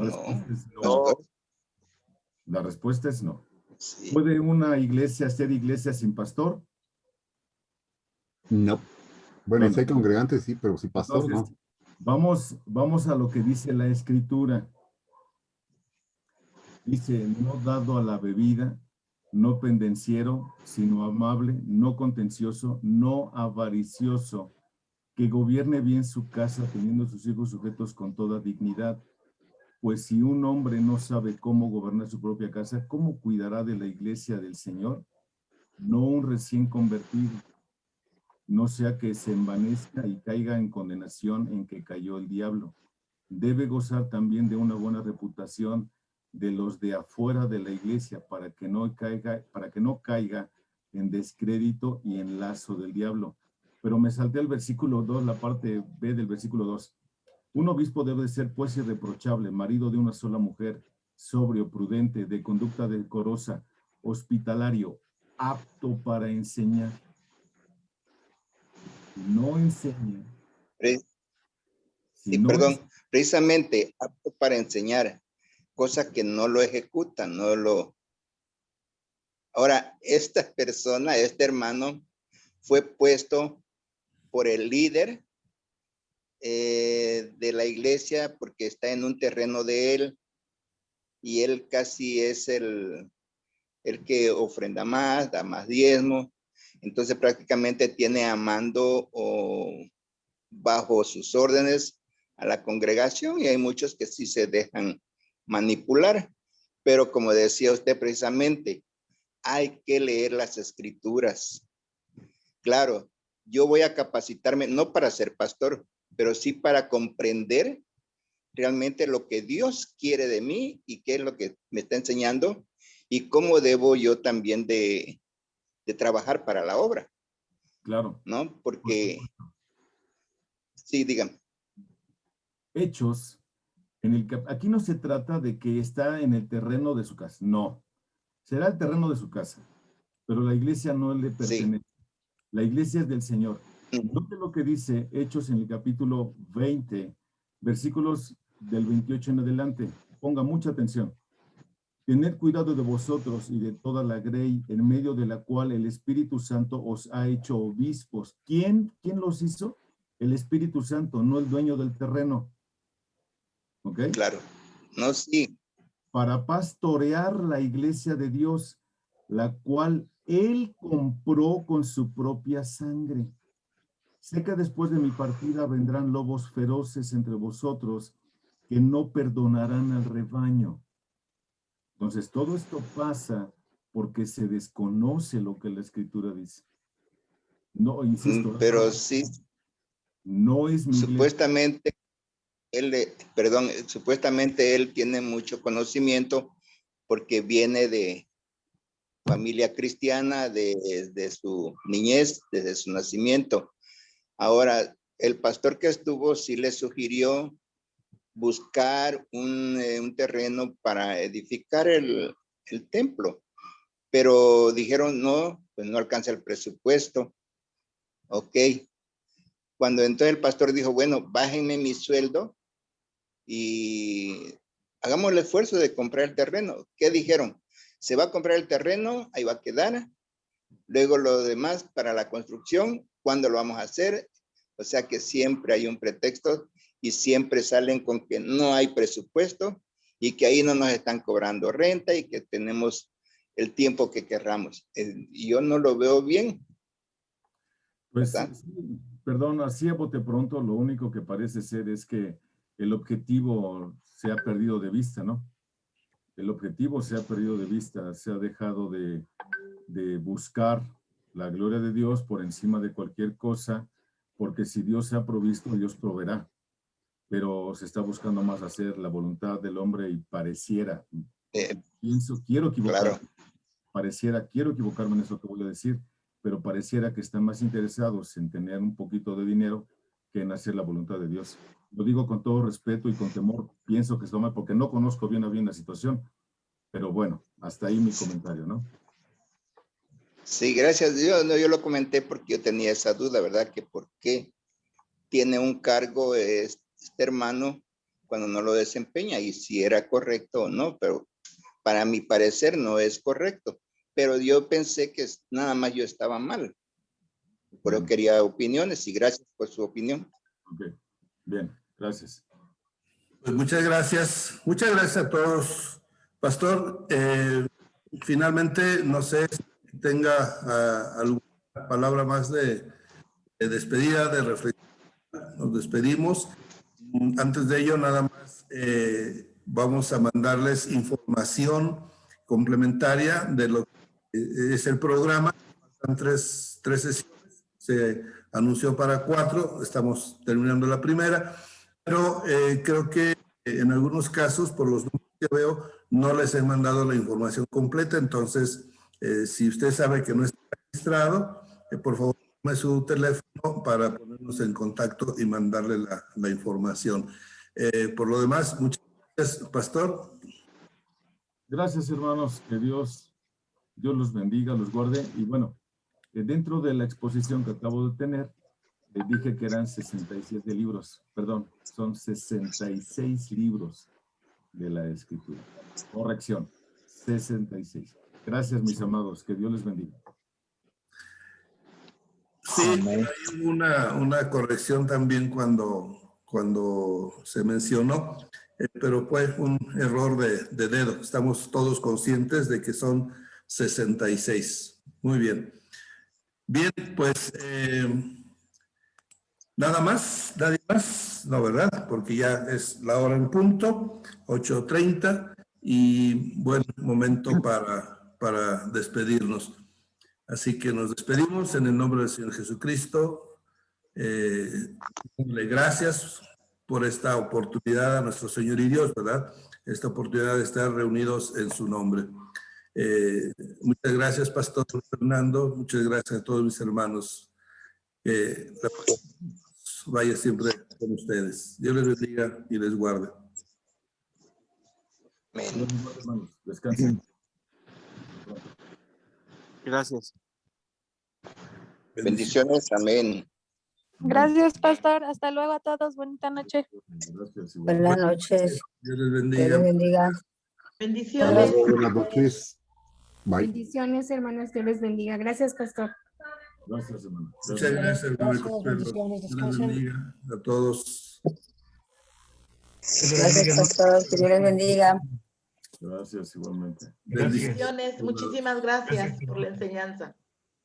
S1: respuesta es no. La respuesta es no.
S7: Sí.
S1: ¿Puede una iglesia ser iglesia sin pastor?
S5: No. Bueno,
S1: Bueno,
S5: si hay congregantes, sí, pero si pastor,
S1: entonces,
S5: no.
S1: vamos a lo que dice la Escritura. Dice, no dado a la bebida, no pendenciero, sino amable, no contencioso, no avaricioso, que gobierne bien su casa, teniendo sus hijos sujetos con toda dignidad. Pues si un hombre no sabe cómo gobernar su propia casa, ¿cómo cuidará de la iglesia del Señor? No un recién convertido, no sea que se envanezca y caiga en condenación en que cayó el diablo. Debe gozar también de una buena reputación de los de afuera de la iglesia para que no caiga en descrédito y en lazo del diablo. Pero me salté el versículo 2, la parte B del versículo 2. Un obispo debe ser pues irreprochable, marido de una sola mujer, sobrio, prudente, de conducta decorosa, hospitalario, apto para enseñar. No enseña.
S7: Sí, perdón, precisamente apto para enseñar, cosa que no lo ejecutan, no lo... Ahora, esta persona, este hermano, fue puesto por el líder de la iglesia porque está en un terreno de él y él casi es el que ofrenda más, da más diezmo. Entonces prácticamente tiene a mando o bajo sus órdenes a la congregación y hay muchos que sí se dejan manipular. Pero como decía usted precisamente, hay que leer las escrituras. Claro, yo voy a capacitarme no para ser pastor, pero sí para comprender realmente lo que Dios quiere de mí y qué es lo que me está enseñando y cómo debo yo también de trabajar para la obra.
S1: Claro.
S7: ¿No? Porque, sí, dígame.
S1: Hechos, aquí no se trata de que está en el terreno de su casa, no. Será el terreno de su casa, pero la iglesia no le pertenece. Sí. La iglesia es del Señor. Note lo que dice Hechos en el capítulo 20, versículos del 28 en adelante. Ponga mucha atención. Tened cuidado de vosotros y de toda la grey en medio de la cual el Espíritu Santo os ha hecho obispos. ¿Quién los hizo? El Espíritu Santo, no el dueño del terreno. ¿Ok?
S7: Claro. No, sí.
S1: Para pastorear la iglesia de Dios, la cual Él compró con su propia sangre. Sé que después de mi partida vendrán lobos feroces entre vosotros que no perdonarán al rebaño. Entonces, todo esto pasa porque se desconoce lo que la Escritura dice. No, insisto.
S7: Pero sí.
S1: No es mi
S7: supuestamente, supuestamente él tiene mucho conocimiento porque viene de familia cristiana desde su niñez, desde su nacimiento. Ahora, el pastor que estuvo sí le sugirió buscar un terreno para edificar el templo, pero dijeron no, pues no alcanza el presupuesto. Ok. Cuando entonces el pastor dijo, bueno, bájenme mi sueldo y hagamos el esfuerzo de comprar el terreno. ¿Qué dijeron? Se va a comprar el terreno, ahí va a quedar. Luego lo demás para la construcción, ¿cuándo lo vamos a hacer? O sea que siempre hay un pretexto y siempre salen con que no hay presupuesto y que ahí no nos están cobrando renta y que tenemos el tiempo que querramos. Yo no lo veo bien.
S1: Pues, sí, perdón, así a bote pronto, lo único que parece ser es que el objetivo se ha perdido de vista, ¿no? El objetivo se ha perdido de vista, se ha dejado de buscar la gloria de Dios por encima de cualquier cosa, porque si Dios se ha provisto, Dios proveerá. Pero se está buscando más hacer la voluntad del hombre y pareciera, quiero equivocarme,
S7: claro.
S1: quiero equivocarme en eso que voy a decir, pero pareciera que están más interesados en tener un poquito de dinero que en hacer la voluntad de Dios. Lo digo con todo respeto y con temor, pienso que está mal porque no conozco bien a bien la situación, pero bueno, hasta ahí mi comentario, ¿no?
S7: Sí, gracias. Yo lo comenté porque yo tenía esa duda, ¿verdad? Que por qué tiene un cargo este hermano cuando no lo desempeña y si era correcto o no, pero para mi parecer no es correcto. Pero yo pensé que nada más yo estaba mal. Por eso quería opiniones y gracias por su opinión.
S1: Ok, bien, gracias.
S2: Pues muchas gracias a todos. Pastor, finalmente, no sé si tenga alguna palabra más de despedida, de reflexión. Nos despedimos. Antes de ello, nada más vamos a mandarles información complementaria de lo que es el programa. Faltan tres sesiones. Se anunció para 4, estamos terminando la primera, pero creo que en algunos casos, por los números que veo, no les he mandado la información completa. Entonces, si usted sabe que no está registrado, por favor, tome su teléfono para ponernos en contacto y mandarle la información. Por lo demás, muchas gracias, Pastor.
S1: Gracias, hermanos. Que Dios los bendiga, los guarde. Y bueno, dentro de la exposición que acabo de tener, dije que eran 67 libros. Perdón, son 66 libros de la Escritura. Corrección, 66. Gracias, mis amados. Que Dios les bendiga.
S2: Sí, hay una corrección también cuando se mencionó, pero fue un error de dedo. Estamos todos conscientes de que son 66. Muy bien. Bien, pues nada más, nadie más, no, ¿verdad? Porque ya es la hora en punto, 8:30, y buen momento para despedirnos. Así que nos despedimos en el nombre del Señor Jesucristo. Gracias por esta oportunidad a nuestro Señor y Dios, ¿verdad? Esta oportunidad de estar reunidos en su nombre. Muchas gracias, Pastor Fernando. Muchas gracias a todos mis hermanos. La paz vaya siempre con ustedes. Dios les bendiga y les guarde.
S7: Amén.
S1: Hermanos, descansen.
S6: Gracias.
S7: Bendiciones, amén.
S8: Gracias, Pastor. Hasta luego a todos. Bonita noche.
S1: Gracias.
S9: Buenas noches.
S2: Dios les
S9: Dios
S2: bendiga.
S9: les bendiga.
S10: Bendiciones.
S5: Buenas noches. Bye.
S10: Bendiciones, hermanos. Dios les bendiga. Gracias, Pastor.
S1: Gracias, hermano.
S2: Muchas gracias, hermano.
S9: Gracias, bendiciones,
S2: Dios les
S9: descansen.
S2: bendiga a todos.
S9: Gracias, pastor. Que Dios les bendiga.
S1: Gracias, igualmente.
S10: Bendiciones. Muchísimas gracias por la enseñanza.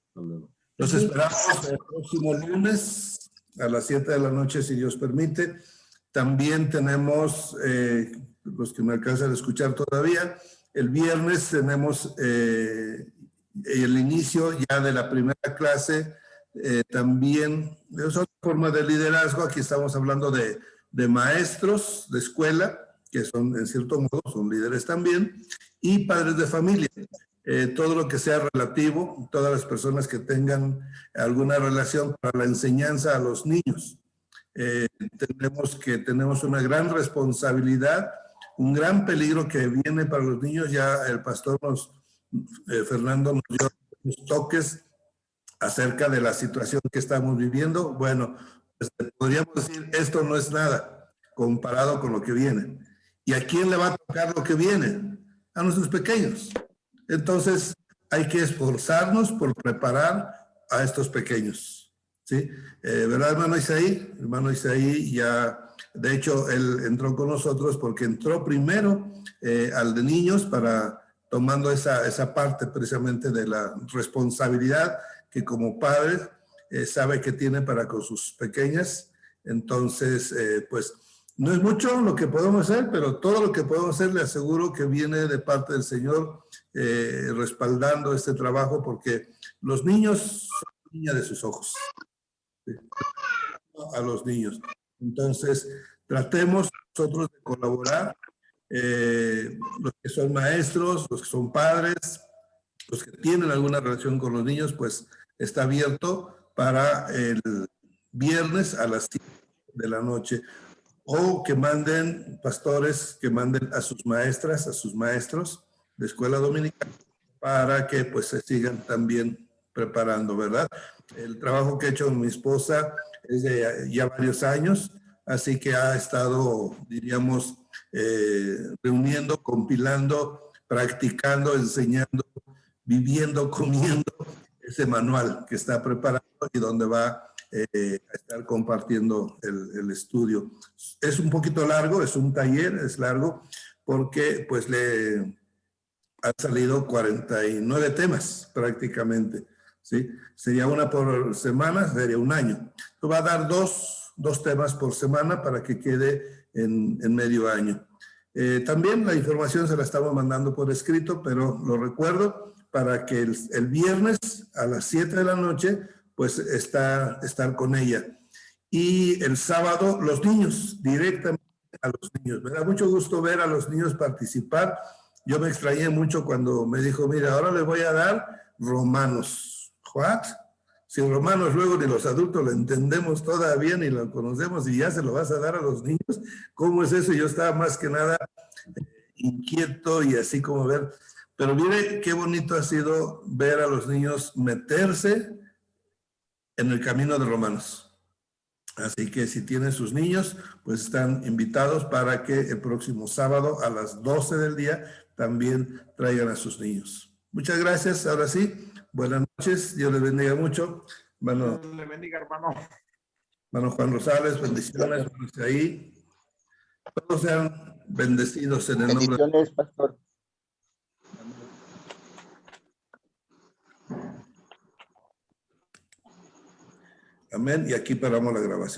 S1: Hasta luego.
S2: Los esperamos el próximo lunes a las 7 de la noche, si Dios permite. También tenemos, los que me alcanzan a escuchar todavía, el viernes tenemos el inicio ya de la primera clase. También es otra forma de liderazgo. Aquí estamos hablando de maestros de escuela, que son, en cierto modo, son líderes también, y padres de familia. Todo lo que sea relativo, todas las personas que tengan alguna relación para la enseñanza a los niños. Tenemos una gran responsabilidad, un gran peligro que viene para los niños. Ya el pastor Fernando nos dio unos toques acerca de la situación que estamos viviendo. Bueno, pues podríamos decir, esto no es nada comparado con lo que viene. ¿Y a quién le va a tocar lo que viene? A nuestros pequeños. Entonces, hay que esforzarnos por preparar a estos pequeños, ¿sí? ¿Verdad, hermano Isaí? Hermano Isaí ya, de hecho, él entró con nosotros porque entró primero al de niños tomando esa parte precisamente de la responsabilidad que como padre sabe que tiene para con sus pequeñas. Entonces, pues, no es mucho lo que podemos hacer, pero todo lo que podemos hacer le aseguro que viene de parte del Señor respaldando este trabajo, porque los niños son la niña de sus ojos. ¿Sí? A los niños. Entonces, tratemos nosotros de colaborar, los que son maestros, los que son padres, los que tienen alguna relación con los niños, pues está abierto para el viernes a las 7 de la noche. O que manden, pastores, que manden a sus maestras, a sus maestros de escuela dominical para que pues se sigan también preparando, ¿verdad? El trabajo que ha hecho mi esposa es de ya varios años, así que ha estado, diríamos, reuniendo, compilando, practicando, enseñando, viviendo, comiendo ese manual que está preparado y donde va a estar compartiendo el estudio. Es un poquito largo, es un taller, es largo, porque pues le han salido 49 temas prácticamente, ¿sí? Sería una por semana, sería un año. Va a dar dos temas por semana para que quede en medio año. También la información se la estamos mandando por escrito, pero lo recuerdo para que el viernes a las 7 de la noche, pues estar con ella. Y el sábado, los niños, directamente a los niños. Me da mucho gusto ver a los niños participar. Yo me extrañé mucho cuando me dijo, mira, ahora les voy a dar Romanos. ¿What? Si Romanos luego ni los adultos lo entendemos todavía, ni lo conocemos y ya se lo vas a dar a los niños. ¿Cómo es eso? Yo estaba más que nada inquieto y así como ver. Pero mire qué bonito ha sido ver a los niños meterse en el camino de Romanos. Así que si tienen sus niños, pues están invitados para que el próximo sábado a las 12 del día también traigan a sus niños. Muchas gracias. Ahora sí, buenas noches. Dios les bendiga mucho. Hermano,
S11: Dios le bendiga, hermano.
S2: Hermano Juan Rosales, bendiciones. Hermano ahí. Todos sean bendecidos en el nombre de
S12: Bendiciones, pastor.
S2: Amén. Y aquí paramos la grabación.